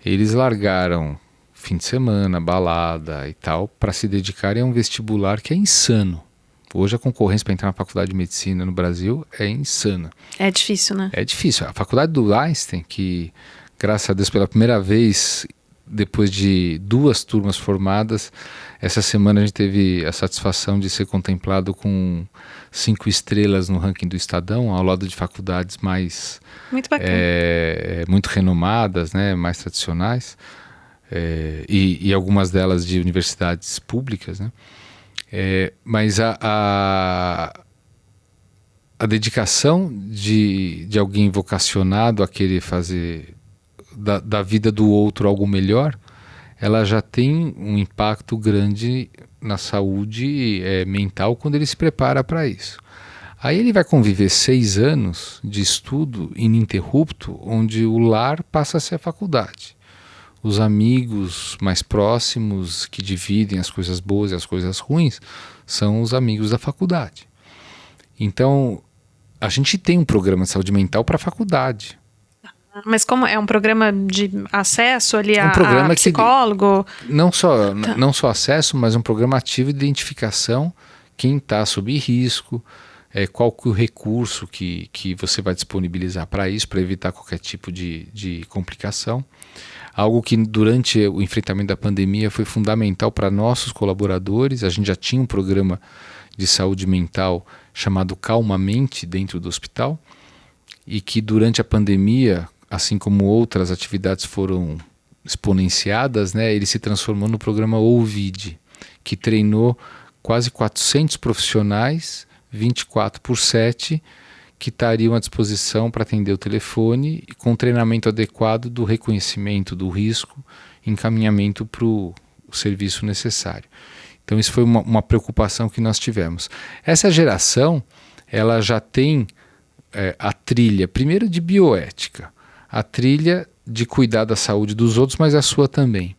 Eles largaram fim de semana, balada e tal, para se dedicarem a um vestibular que é insano. Hoje a concorrência para entrar na faculdade de medicina no Brasil é insana. É difícil, né? É difícil. A faculdade do Einstein, que graças a Deus pela primeira vez, depois de 2 turmas formadas, essa semana a gente teve a satisfação de ser contemplado com 5 estrelas no ranking do Estadão, ao lado de faculdades mais muito bacana. Muito renomadas, né, mais tradicionais, e algumas delas de universidades públicas, né? Mas a dedicação de alguém vocacionado a querer fazer da vida do outro algo melhor, ela já tem um impacto grande na saúde mental quando ele se prepara para isso. Aí ele vai conviver 6 anos de estudo ininterrupto, onde o lar passa a ser a faculdade. Os amigos mais próximos que dividem as coisas boas e as coisas ruins são os amigos da faculdade. Então, a gente tem um programa de saúde mental para a faculdade. Mas como é um programa de acesso ali a psicólogo? Não só acesso, mas um programa ativo de identificação, quem está sob risco, qual que é o recurso que você vai disponibilizar para isso, para evitar qualquer tipo de complicação. Algo que durante o enfrentamento da pandemia foi fundamental para nossos colaboradores. A gente já tinha um programa de saúde mental chamado Calmamente dentro do hospital, e que durante a pandemia, assim como outras atividades foram exponenciadas, né, ele se transformou no programa Ouvide, que treinou quase 400 profissionais, 24/7, que estariam à disposição para atender o telefone, com treinamento adequado do reconhecimento do risco, encaminhamento para o serviço necessário. Então isso foi uma preocupação que nós tivemos. Essa geração, ela já tem a trilha, primeiro de bioética, a trilha de cuidar da saúde dos outros, mas a sua também.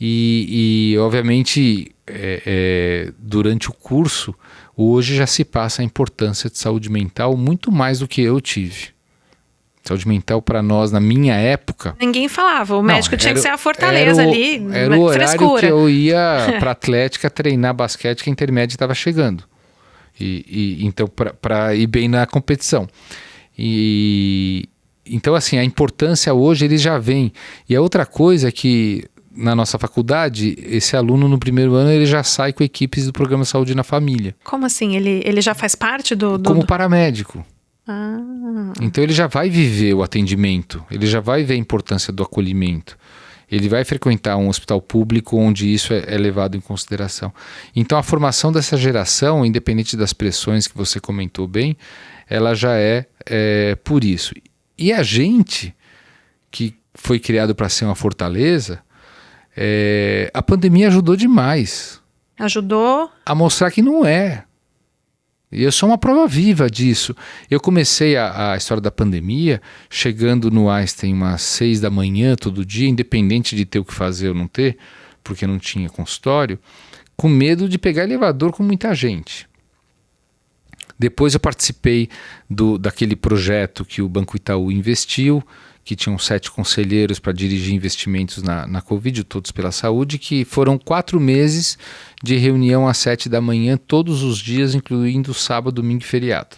E obviamente, durante o curso, hoje já se passa a importância de saúde mental muito mais do que eu tive. Saúde mental para nós, na minha época... Ninguém falava, o médico tinha que ser a fortaleza ali, era o horário frescura. Que eu ia para Atlética treinar basquete, que a intermédia estava chegando. Então, para ir bem na competição. Então, assim, a importância hoje ele já vem. E a outra coisa é que na nossa faculdade, esse aluno no primeiro ano ele já sai com equipes do programa Saúde na Família. Como assim? Ele já faz parte do... Como paramédico. Ah. Então ele já vai viver o atendimento, ele já vai ver a importância do acolhimento. Ele vai frequentar um hospital público onde isso é levado em consideração. Então a formação dessa geração, independente das pressões que você comentou bem, ela já é por isso. E a gente, que foi criado para ser uma fortaleza, a pandemia ajudou demais. Ajudou? A mostrar que não é. E eu sou uma prova viva disso. Eu comecei a história da pandemia chegando no Einstein umas 6 da manhã todo dia, independente de ter o que fazer ou não ter, porque não tinha consultório, com medo de pegar elevador com muita gente. Depois eu participei daquele projeto que o Banco Itaú investiu, que tinham 7 conselheiros para dirigir investimentos na Covid, todos pela saúde, que foram 4 meses de reunião às 7 da manhã, todos os dias, incluindo sábado, domingo e feriado.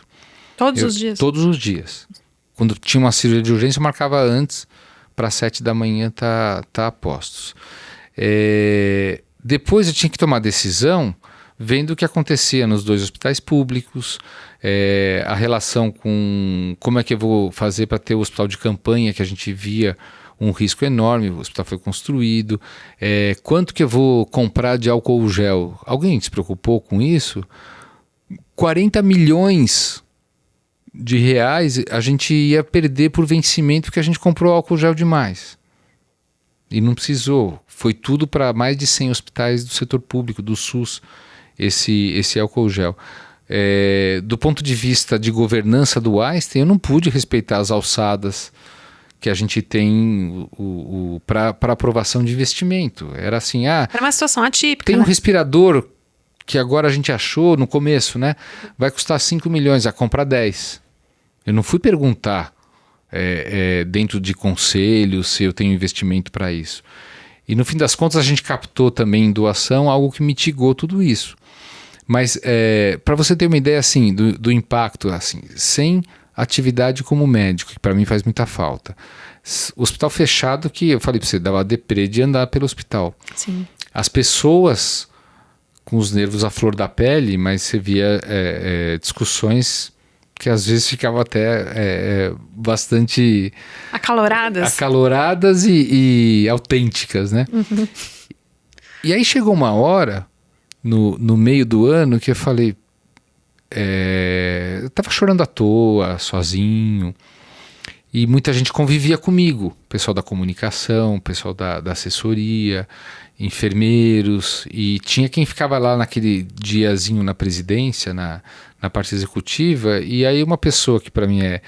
Todos os dias? Todos os dias. Quando tinha uma cirurgia de urgência, eu marcava antes, para 7 da manhã tá a postos. Depois eu tinha que tomar decisão, vendo o que acontecia nos 2 hospitais públicos, a relação com como é que eu vou fazer para ter o hospital de campanha, que a gente via um risco enorme, o hospital foi construído, quanto que eu vou comprar de álcool gel? Alguém se preocupou com isso? 40 milhões de reais a gente ia perder por vencimento porque a gente comprou álcool gel demais. E não precisou. Foi tudo para mais de 100 hospitais do setor público, do SUS, esse álcool gel. Do ponto de vista de governança do Einstein, eu não pude respeitar as alçadas que a gente tem para aprovação de investimento. Era assim, era uma situação atípica. Tem um respirador que agora a gente achou no começo, né? Vai custar 5 milhões, a comprar 10. Eu não fui perguntar dentro de conselho se eu tenho investimento para isso. E no fim das contas a gente captou também em doação algo que mitigou tudo isso. Mas para você ter uma ideia assim, do impacto, assim, sem atividade como médico, que para mim faz muita falta. Hospital fechado, que eu falei para você, dava deprê de andar pelo hospital. Sim. As pessoas com os nervos à flor da pele, mas você via discussões que às vezes ficavam até bastante acaloradas e autênticas, né? Uhum. E aí chegou uma hora no meio do ano que eu falei, eu estava chorando à toa, sozinho, e muita gente convivia comigo, pessoal da comunicação, pessoal da assessoria, enfermeiros, e tinha quem ficava lá naquele diazinho na presidência, na parte executiva, e aí uma pessoa que para mim é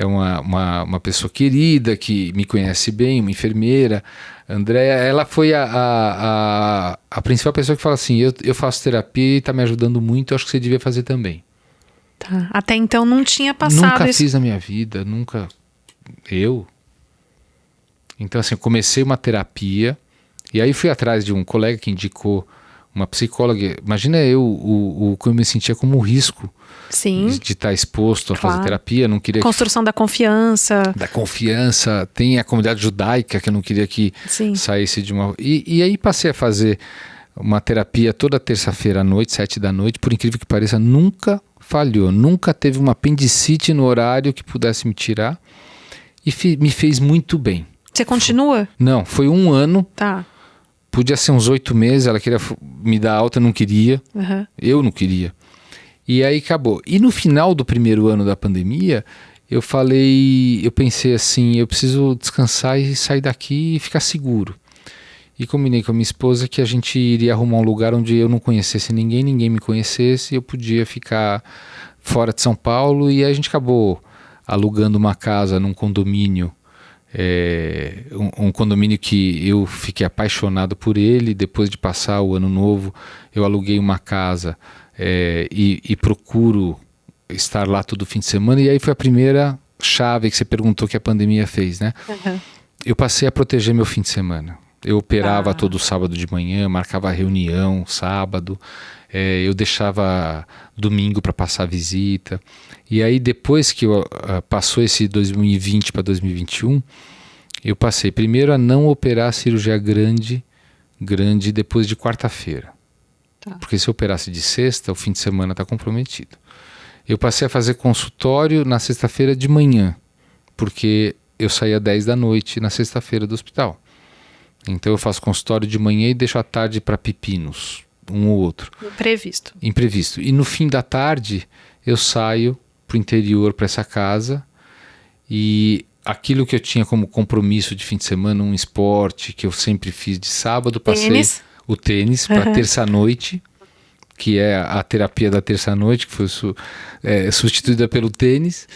uma pessoa querida, que me conhece bem, uma enfermeira, Andréa, ela foi a principal pessoa que fala assim, eu faço terapia e está me ajudando muito, eu acho que você devia fazer também. Tá. Até então não tinha passado Nunca isso. fiz na minha vida, nunca. Então assim, eu comecei uma terapia, e aí fui atrás de um colega que indicou uma psicóloga. Imagina o que eu me sentia como um risco. Sim. De estar exposto a fazer terapia, não queria construção da confiança. Da confiança, tem a comunidade judaica que eu não queria que saísse de uma... E aí passei a fazer uma terapia toda terça-feira à noite, 7 da noite, por incrível que pareça, nunca falhou, nunca teve uma apendicite no horário que pudesse me tirar, e me fez muito bem. Você continua? Não, foi 1 ano. Tá. Podia ser uns 8 meses, ela queria me dar alta, eu não queria. Uhum. Eu não queria. E aí acabou. E no final do primeiro ano da pandemia, eu pensei assim, eu preciso descansar e sair daqui e ficar seguro. E combinei com a minha esposa que a gente iria arrumar um lugar onde eu não conhecesse ninguém me conhecesse, e eu podia ficar fora de São Paulo, e aí a gente acabou alugando uma casa num condomínio, um condomínio que eu fiquei apaixonado por ele. Depois de passar o ano novo, eu aluguei uma casa e procuro estar lá todo fim de semana. E aí foi a primeira chave que você perguntou que a pandemia fez, né? Uhum. Eu passei a proteger meu fim de semana. Eu operava todo sábado de manhã, marcava reunião sábado, eu deixava domingo para passar a visita. E aí depois que passou esse 2020 para 2021, eu passei primeiro a não operar cirurgia grande depois de quarta-feira. Tá. Porque se eu operasse de sexta, o fim de semana está comprometido. Eu passei a fazer consultório na sexta-feira de manhã, porque eu saía 10 da noite na sexta-feira do hospital. Então eu faço consultório de manhã e deixo à tarde para pepinos, um ou outro. Imprevisto. E no fim da tarde eu saio para o interior, para essa casa, e aquilo que eu tinha como compromisso de fim de semana, um esporte que eu sempre fiz de sábado, passei o tênis para terça-noite, que é a terapia da terça-noite, que foi substituída pelo tênis.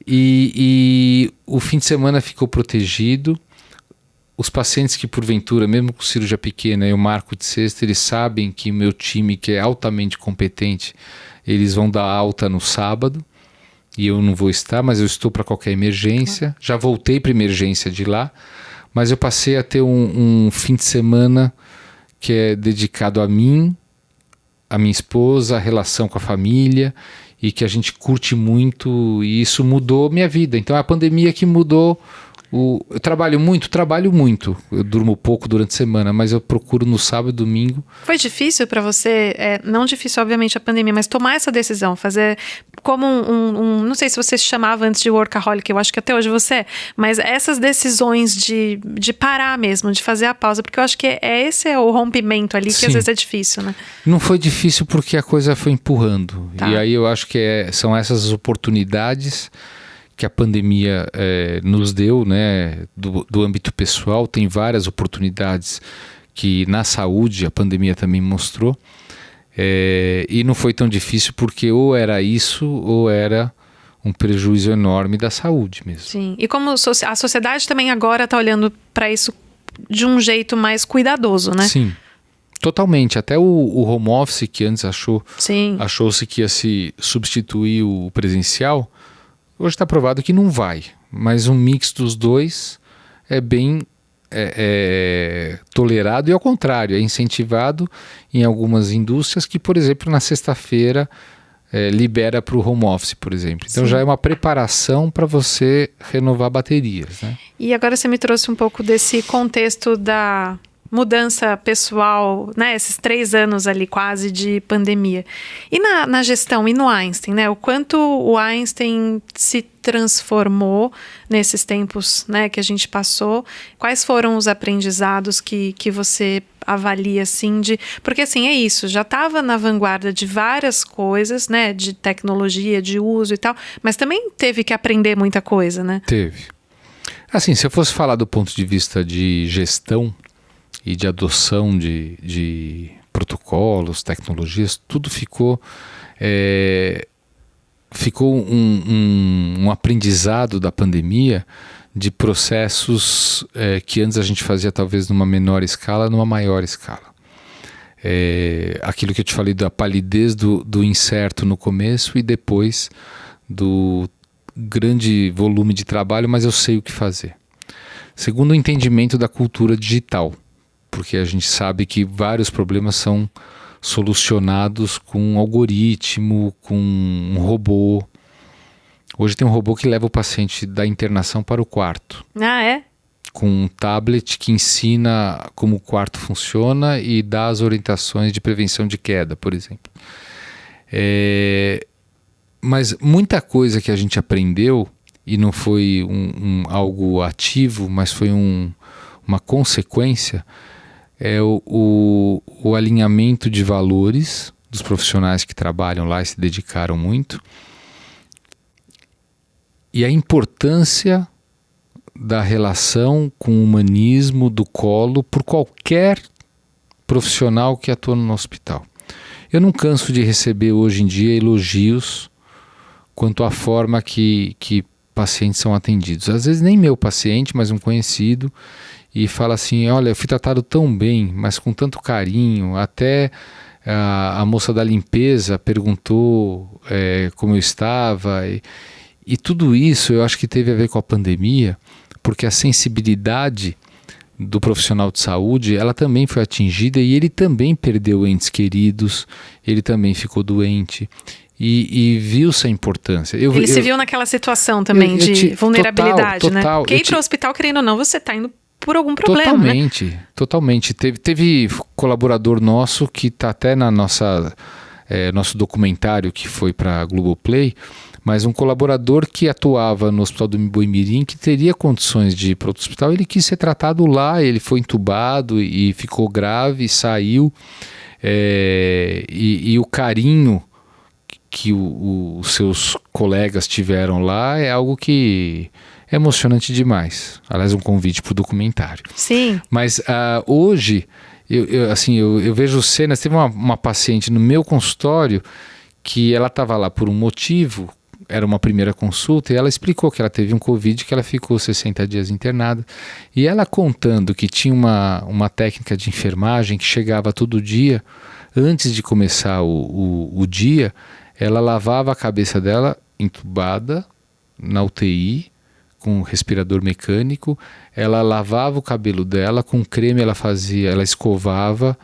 E o fim de semana ficou protegido. Os pacientes que, porventura, mesmo com cirurgia pequena, eu marco de sexta, eles sabem que o meu time, que é altamente competente, eles vão dar alta no sábado, e eu não vou estar, mas eu estou para qualquer emergência. Já voltei para emergência de lá, mas eu passei a ter um fim de semana que é dedicado a mim, a minha esposa, a relação com a família, e que a gente curte muito, e isso mudou minha vida. Então é a pandemia que mudou. Eu trabalho muito, eu durmo pouco durante a semana, mas eu procuro no sábado e domingo. Foi difícil para você, não difícil obviamente a pandemia, mas tomar essa decisão, fazer como não sei se você se chamava antes de workaholic, eu acho que até hoje você é, mas essas decisões de parar mesmo, de fazer a pausa, porque eu acho que esse é o rompimento ali, que Sim. Às vezes é difícil, né? Não foi difícil porque a coisa foi empurrando, Tá. E aí eu acho que são essas oportunidades que a pandemia nos deu, né, do âmbito pessoal. Tem várias oportunidades que na saúde a pandemia também mostrou, e não foi tão difícil porque ou era isso ou era um prejuízo enorme da saúde mesmo. Sim, e como a sociedade também agora está olhando para isso de um jeito mais cuidadoso, né? Sim, totalmente. Até o home office, que antes achou-se que ia se substituir o presencial, hoje está provado que não vai, mas um mix dos dois é bem tolerado, e ao contrário, é incentivado em algumas indústrias que, por exemplo, na sexta-feira libera para o home office, por exemplo. Então já é uma preparação para você renovar baterias, né? E agora você me trouxe um pouco desse contexto da mudança pessoal, né? Esses 3 anos ali quase de pandemia. E na gestão, e no Einstein, né? O quanto o Einstein se transformou nesses tempos, né, que a gente passou. Quais foram os aprendizados que você avalia, assim, porque assim, é isso, já estava na vanguarda de várias coisas, né, de tecnologia, de uso e tal, mas também teve que aprender muita coisa, né? Teve. Assim, se eu fosse falar do ponto de vista de gestão e de adoção de protocolos, tecnologias, tudo ficou um aprendizado da pandemia de processos que antes a gente fazia talvez numa menor escala, numa maior escala. Aquilo que eu te falei da palidez do incerto no começo e depois do grande volume de trabalho, mas eu sei o que fazer. Segundo, o entendimento da cultura digital, porque a gente sabe que vários problemas são solucionados com um algoritmo, com um robô. Hoje tem um robô que leva o paciente da internação para o quarto. Ah, é? Com um tablet que ensina como o quarto funciona e dá as orientações de prevenção de queda, por exemplo. Mas muita coisa que a gente aprendeu, e não foi algo ativo, mas foi uma consequência, é o alinhamento de valores dos profissionais que trabalham lá e se dedicaram muito, e a importância da relação com o humanismo do colo por qualquer profissional que atua no hospital. Eu não canso de receber hoje em dia elogios quanto à forma que pacientes são atendidos. Às vezes nem meu paciente, mas um conhecido, e fala assim, olha, eu fui tratado tão bem, mas com tanto carinho, até a moça da limpeza perguntou como eu estava, e tudo isso eu acho que teve a ver com a pandemia, porque a sensibilidade do profissional de saúde, ela também foi atingida, e ele também perdeu entes queridos, ele também ficou doente, e viu-se a importância. Ele se viu naquela situação também de vulnerabilidade, total, né? Porque ir para o hospital, querendo ou não, você está indo por algum problema, totalmente, né? Totalmente. Teve colaborador nosso que está até na nosso documentário que foi para a Globoplay, Mas um colaborador que atuava no Hospital do Boimirim, que teria condições de ir para outro hospital, ele quis ser tratado lá, ele foi entubado e ficou grave, saiu. E o carinho que os seus colegas tiveram lá é algo que é emocionante demais. Aliás, um convite para o documentário. Sim. Mas hoje, eu vejo cenas. Teve uma paciente no meu consultório que ela estava lá por um motivo, era uma primeira consulta, e ela explicou que ela teve um Covid, que ela ficou 60 dias internada. E ela contando que tinha uma técnica de enfermagem que chegava todo dia, antes de começar o dia, ela lavava a cabeça dela entubada na UTI, com respirador mecânico, ela lavava o cabelo dela com creme, ela escovava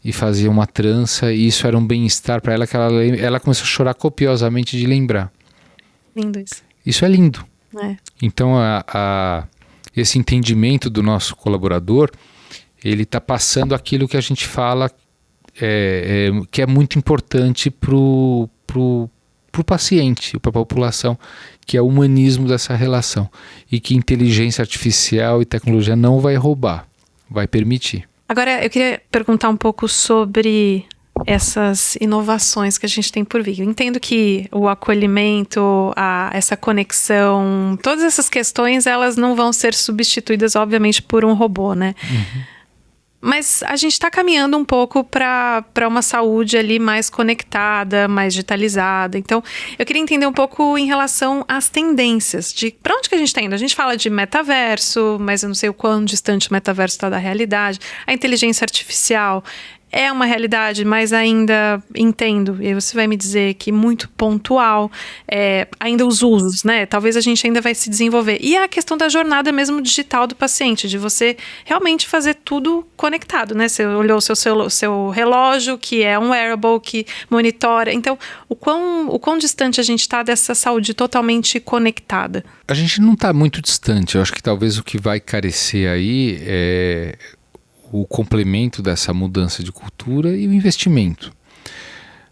e fazia uma trança, e isso era um bem-estar para ela, que ela começou a chorar copiosamente de lembrar. Lindo isso. Isso é lindo. É. Então esse entendimento do nosso colaborador, ele está passando aquilo que a gente fala que é muito importante pro paciente, para a população, que é o humanismo dessa relação, e que inteligência artificial e tecnologia não vai roubar, vai permitir. Agora, eu queria perguntar um pouco sobre essas inovações que a gente tem por vir. Eu entendo que o acolhimento, essa conexão, todas essas questões, elas não vão ser substituídas, obviamente, por um robô, né? Uhum. Mas a gente está caminhando um pouco para uma saúde ali mais conectada, mais digitalizada. Então, eu queria entender um pouco em relação às tendências, de para onde que a gente está indo. A gente fala de metaverso, mas eu não sei o quão distante o metaverso está da realidade. A inteligência artificial é uma realidade, mas ainda entendo, e você vai me dizer que muito pontual, ainda os usos, né? Talvez a gente ainda vai se desenvolver. E a questão da jornada mesmo digital do paciente, de você realmente fazer tudo conectado, né? Você olhou o seu relógio, que é um wearable, que monitora. Então, o quão distante a gente está dessa saúde totalmente conectada? A gente não está muito distante. Eu acho que talvez o que vai carecer aí é o complemento dessa mudança de cultura e o investimento.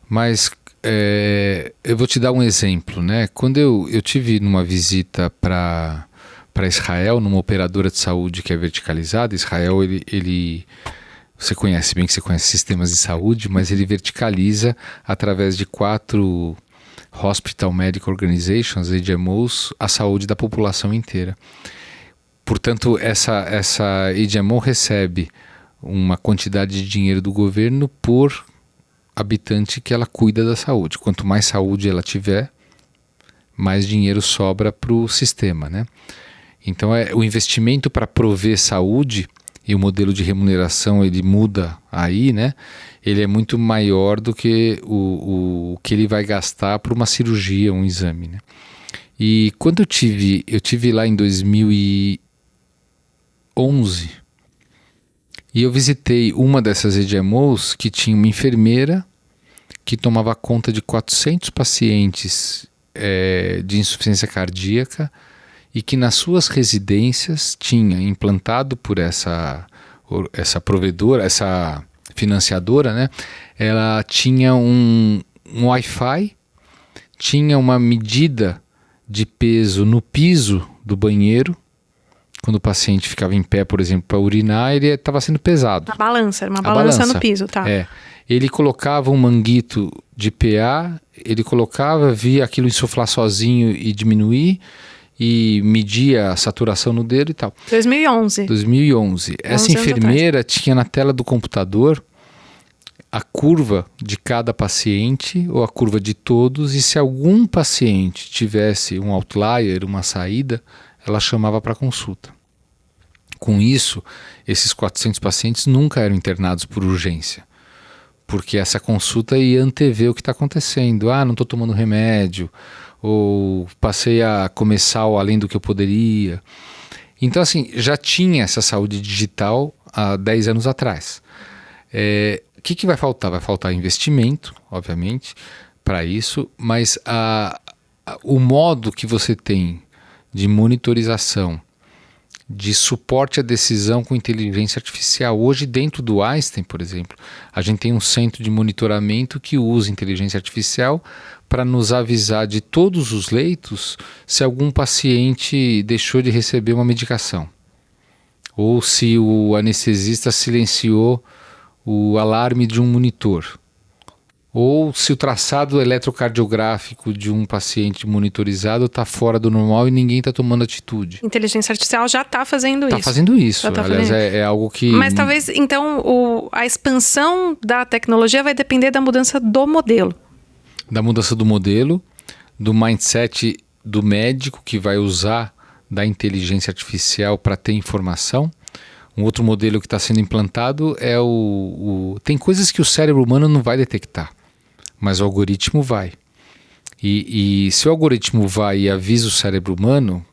Mas eu vou te dar um exemplo, né? Quando eu tive numa visita para Israel, numa operadora de saúde que é verticalizada, Israel, você conhece bem, que você conhece sistemas de saúde, mas ele verticaliza através de 4 Hospital Medical Organizations, HMOs, a saúde da população inteira. Portanto, essa HMO recebe uma quantidade de dinheiro do governo por habitante que ela cuida da saúde. Quanto mais saúde ela tiver, mais dinheiro sobra para o sistema, né? Então, o investimento para prover saúde, e o modelo de remuneração ele muda aí, né? Ele é muito maior do que o que ele vai gastar para uma cirurgia, um exame, né? E quando eu tive lá em 2011, e eu visitei uma dessas HMOs que tinha uma enfermeira que tomava conta de 400 pacientes de insuficiência cardíaca, e que nas suas residências tinha implantado por essa provedora, essa financiadora, né? Ela tinha um Wi-Fi, tinha uma medida de peso no piso do banheiro. Quando o paciente ficava em pé, por exemplo, para urinar, ele estava sendo pesado. Era uma balança no piso, tá? Ele colocava um manguito de PA, via aquilo insuflar sozinho e diminuir, e media a saturação no dedo e tal. 2011. Essa enfermeira tinha na tela do computador a curva de cada paciente, ou a curva de todos, e se algum paciente tivesse um outlier, uma saída, ela chamava para consulta. Com isso, esses 400 pacientes nunca eram internados por urgência, porque essa consulta ia antever o que está acontecendo. Não estou tomando remédio, ou passei a comer sal além do que eu poderia. Então, assim, já tinha essa saúde digital há 10 anos atrás. O que vai faltar? Vai faltar investimento, obviamente, para isso, mas o modo que você tem de monitorização, de suporte à decisão com inteligência artificial. Hoje, dentro do Einstein, por exemplo, a gente tem um centro de monitoramento que usa inteligência artificial para nos avisar de todos os leitos se algum paciente deixou de receber uma medicação, ou se o anestesista silenciou o alarme de um monitor, ou se o traçado eletrocardiográfico de um paciente monitorizado está fora do normal e ninguém está tomando atitude. Inteligência artificial já está fazendo isso. Está fazendo isso. Aliás, é algo que... Mas talvez, então, a expansão da tecnologia vai depender da mudança do modelo. Da mudança do modelo, do mindset do médico que vai usar da inteligência artificial para ter informação. Um outro modelo que está sendo implantado é tem coisas que o cérebro humano não vai detectar, mas o algoritmo vai. E se o algoritmo vai e avisa o cérebro humano...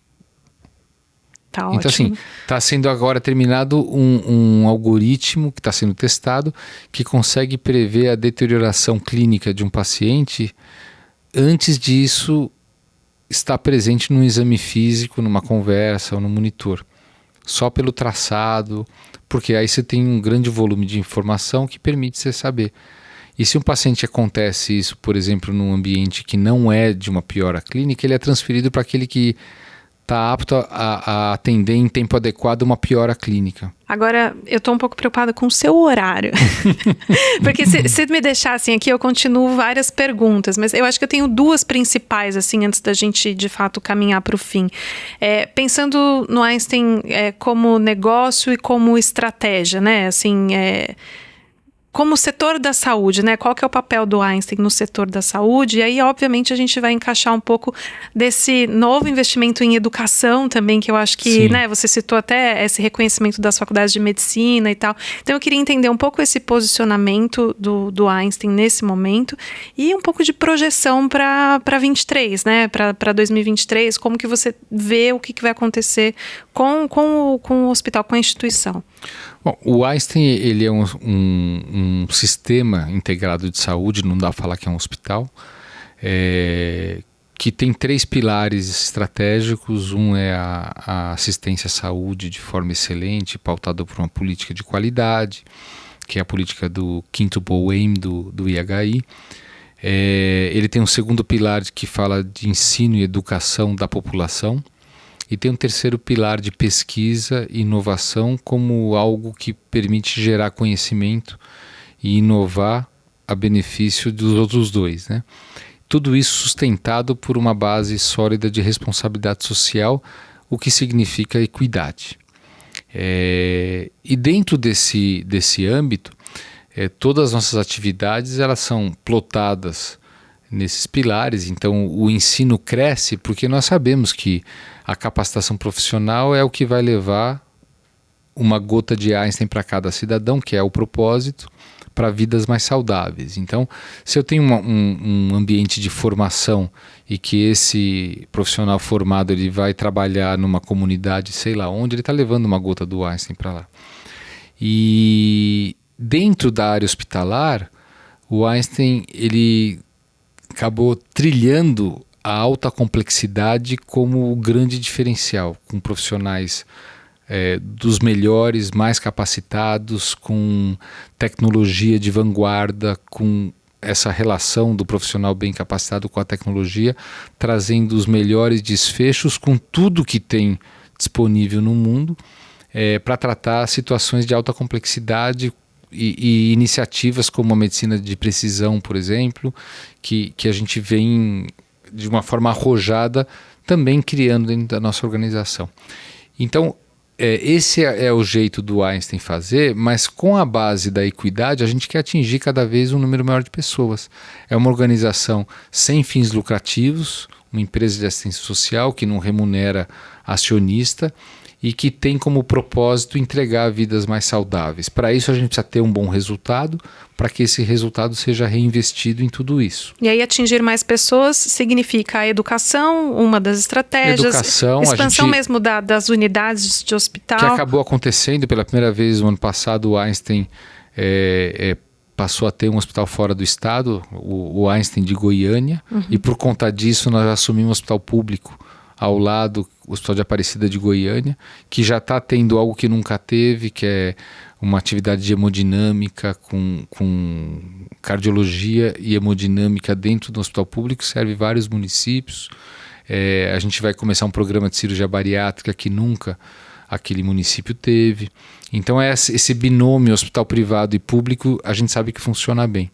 Tá então, ótimo. assim, está sendo agora terminado um algoritmo que está sendo testado que consegue prever a deterioração clínica de um paciente antes disso estar presente num exame físico, numa conversa ou no monitor. Só pelo traçado, porque aí você tem um grande volume de informação que permite você saber. E se um paciente acontece isso, por exemplo, num ambiente que não é de uma piora clínica, ele é transferido para aquele que está apto a atender em tempo adequado uma piora clínica. Agora, eu estou um pouco preocupada com o seu horário. Porque se me deixar assim aqui, eu continuo várias perguntas. Mas eu acho que eu tenho duas principais, assim, antes da gente, de fato, caminhar para o fim. Pensando no Einstein como negócio e como estratégia, né? Assim, como setor da saúde, né? Qual que é o papel do Einstein no setor da saúde? E aí, obviamente, a gente vai encaixar um pouco desse novo investimento em educação também, que eu acho que, né, você citou até esse reconhecimento das faculdades de medicina e tal. Então, eu queria entender um pouco esse posicionamento do Einstein nesse momento e um pouco de projeção para 23, né? Para 2023, como que você vê o que vai acontecer com o hospital, com a instituição? Bom, o Einstein, ele é um sistema integrado de saúde, não dá para falar que é um hospital, que tem 3 pilares estratégicos. Um é a assistência à saúde de forma excelente, pautada por uma política de qualidade, que é a política do Quintuple Aim do IHI. Ele tem um segundo pilar que fala de ensino e educação da população. E tem um terceiro pilar de pesquisa e inovação como algo que permite gerar conhecimento e inovar a benefício dos outros dois, né? Tudo isso sustentado por uma base sólida de responsabilidade social, o que significa equidade. E dentro desse âmbito, todas as nossas atividades elas são plotadas nesses pilares. Então o ensino cresce porque nós sabemos que a capacitação profissional é o que vai levar uma gota de Einstein para cada cidadão, que é o propósito, para vidas mais saudáveis. Então, se eu tenho um ambiente de formação e que esse profissional formado ele vai trabalhar numa comunidade, sei lá onde, ele está levando uma gota do Einstein para lá. E dentro da área hospitalar, o Einstein ele acabou trilhando a alta complexidade como o grande diferencial, com profissionais dos melhores, mais capacitados, com tecnologia de vanguarda, com essa relação do profissional bem capacitado com a tecnologia, trazendo os melhores desfechos com tudo que tem disponível no mundo para tratar situações de alta complexidade e iniciativas como a medicina de precisão, por exemplo, que a gente vem de uma forma arrojada também criando dentro da nossa organização. Então, esse é o jeito do Einstein fazer, mas com a base da equidade a gente quer atingir cada vez um número maior de pessoas. É uma organização sem fins lucrativos, uma empresa de assistência social que não remunera acionista e que tem como propósito entregar vidas mais saudáveis. Para isso a gente precisa ter um bom resultado, para que esse resultado seja reinvestido em tudo isso. E aí atingir mais pessoas significa a educação, uma das estratégias, expansão mesmo das unidades de hospital. Que acabou acontecendo pela primeira vez no ano passado. O Einstein passou a ter um hospital fora do estado, o Einstein de Goiânia, e por conta disso nós assumimos um hospital público ao lado o Hospital de Aparecida de Goiânia, que já está tendo algo que nunca teve, que é uma atividade de hemodinâmica com cardiologia e hemodinâmica dentro do hospital público, serve vários municípios. A gente vai começar um programa de cirurgia bariátrica que nunca aquele município teve. Então esse binômio hospital privado e público, a gente sabe que funciona bem.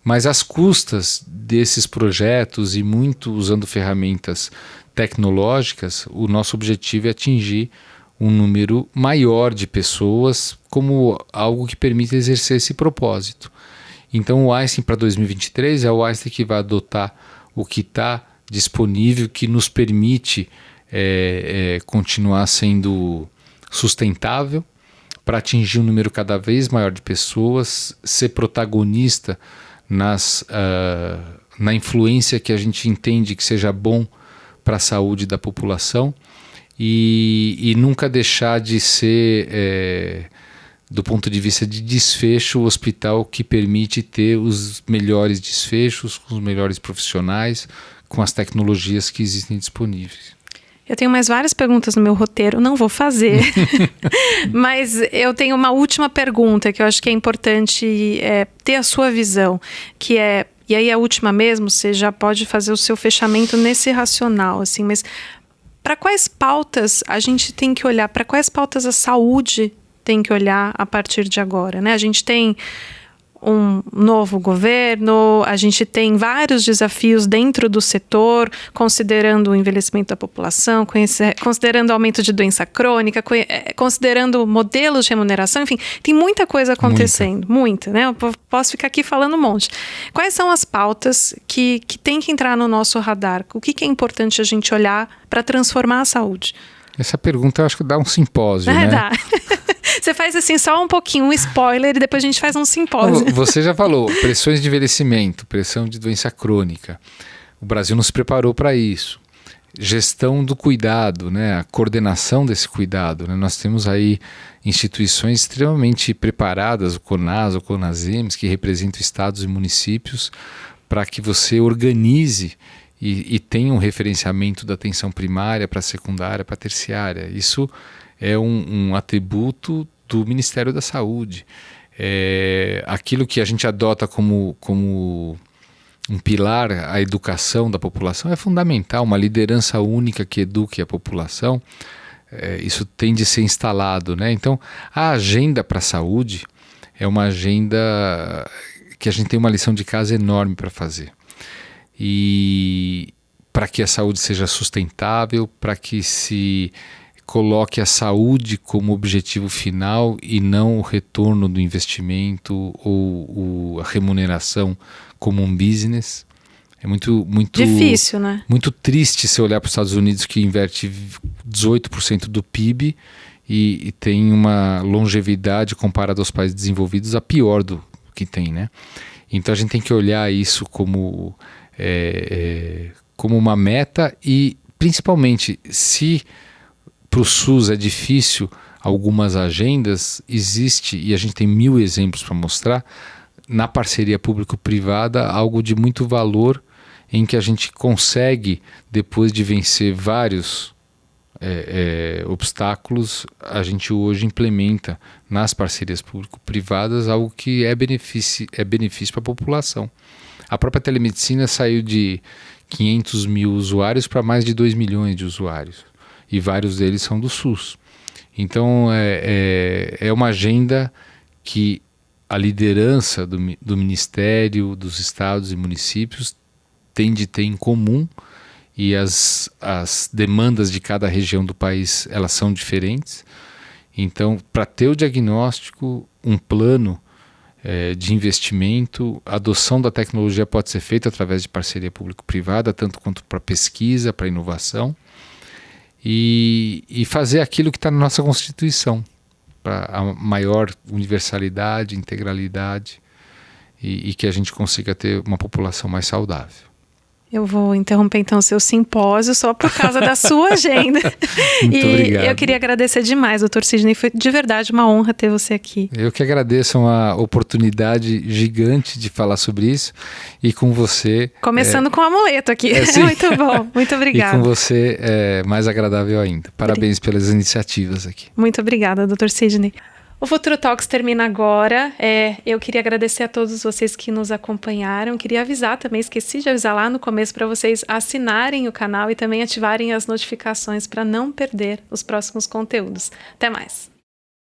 Mas às custas desses projetos e muito usando ferramentas tecnológicas, o nosso objetivo é atingir um número maior de pessoas como algo que permita exercer esse propósito. Então o Einstein para 2023 é o Einstein que vai adotar o que está disponível, que nos permite continuar sendo sustentável para atingir um número cada vez maior de pessoas, ser protagonista na influência que a gente entende que seja bom para a saúde da população e nunca deixar de ser, do ponto de vista de desfecho, o hospital que permite ter os melhores desfechos, com os melhores profissionais, com as tecnologias que existem disponíveis. Eu tenho mais várias perguntas no meu roteiro, não vou fazer, mas eu tenho uma última pergunta que eu acho que é importante ter a sua visão, que é, e aí a última mesmo, você já pode fazer o seu fechamento nesse racional, assim, mas para quais pautas a gente tem que olhar, para quais pautas a saúde tem que olhar a partir de agora, né? A gente tem um novo governo, a gente tem vários desafios dentro do setor, considerando o envelhecimento da população, considerando o aumento de doença crônica, considerando modelos de remuneração, enfim, tem muita coisa acontecendo, muita, né? Eu posso ficar aqui falando um monte. Quais são as pautas que tem que entrar no nosso radar? O que é importante a gente olhar para transformar a saúde? Essa pergunta eu acho que dá um simpósio, né? Dá. Você faz assim só um pouquinho, um spoiler, e depois a gente faz um simpósio. Você já falou, pressões de envelhecimento, pressão de doença crônica. O Brasil não se preparou para isso. Gestão do cuidado, né? A coordenação desse cuidado, né? Nós temos aí instituições extremamente preparadas, o CONAS, o CONASEMS, que representam estados e municípios, para que você organize e tenha um referenciamento da atenção primária para a secundária, para a terciária. Isso é um atributo do Ministério da Saúde. Aquilo que a gente adota como um pilar, a educação da população, é fundamental. Uma liderança única que eduque a população, isso tem de ser instalado, né? Então, a agenda para a saúde é uma agenda que a gente tem uma lição de casa enorme para fazer. E para que a saúde seja sustentável, para que se coloque a saúde como objetivo final e não o retorno do investimento ou a remuneração como um business. É muito difícil, né? Muito triste você olhar para os Estados Unidos, que inverte 18% do PIB e tem uma longevidade comparada aos países desenvolvidos a pior do que tem, né? Então a gente tem que olhar isso como uma meta e, principalmente, se para o SUS é difícil algumas agendas, existe, e a gente tem 1000 exemplos para mostrar, na parceria público-privada, algo de muito valor em que a gente consegue, depois de vencer vários obstáculos, a gente hoje implementa nas parcerias público-privadas algo que é benefício para a população. A própria telemedicina saiu de 500 mil usuários para mais de 2 milhões de usuários. E vários deles são do SUS. Então, é uma agenda que a liderança do Ministério, dos estados e municípios tem de ter em comum, e as demandas de cada região do país, elas são diferentes. Então, para ter o diagnóstico, um plano de investimento, a adoção da tecnologia pode ser feita através de parceria público-privada, tanto quanto para pesquisa, para inovação, e fazer aquilo que está na nossa Constituição, para a maior universalidade, integralidade, e que a gente consiga ter uma população mais saudável. Eu vou interromper então o seu simpósio só por causa da sua agenda. Muito obrigado. Eu queria agradecer demais, doutor Sidney. Foi de verdade uma honra ter você aqui. Eu que agradeço, uma oportunidade gigante de falar sobre isso. E com você... Começando com o amuleto aqui. Muito bom. Muito obrigada. E com você é mais agradável ainda. Parabéns pelas iniciativas aqui. Muito obrigada, doutor Sidney. O Futuro Talks termina agora. Eu queria agradecer a todos vocês que nos acompanharam. Queria avisar também, esqueci de avisar lá no começo para vocês assinarem o canal e também ativarem as notificações para não perder os próximos conteúdos. Até mais!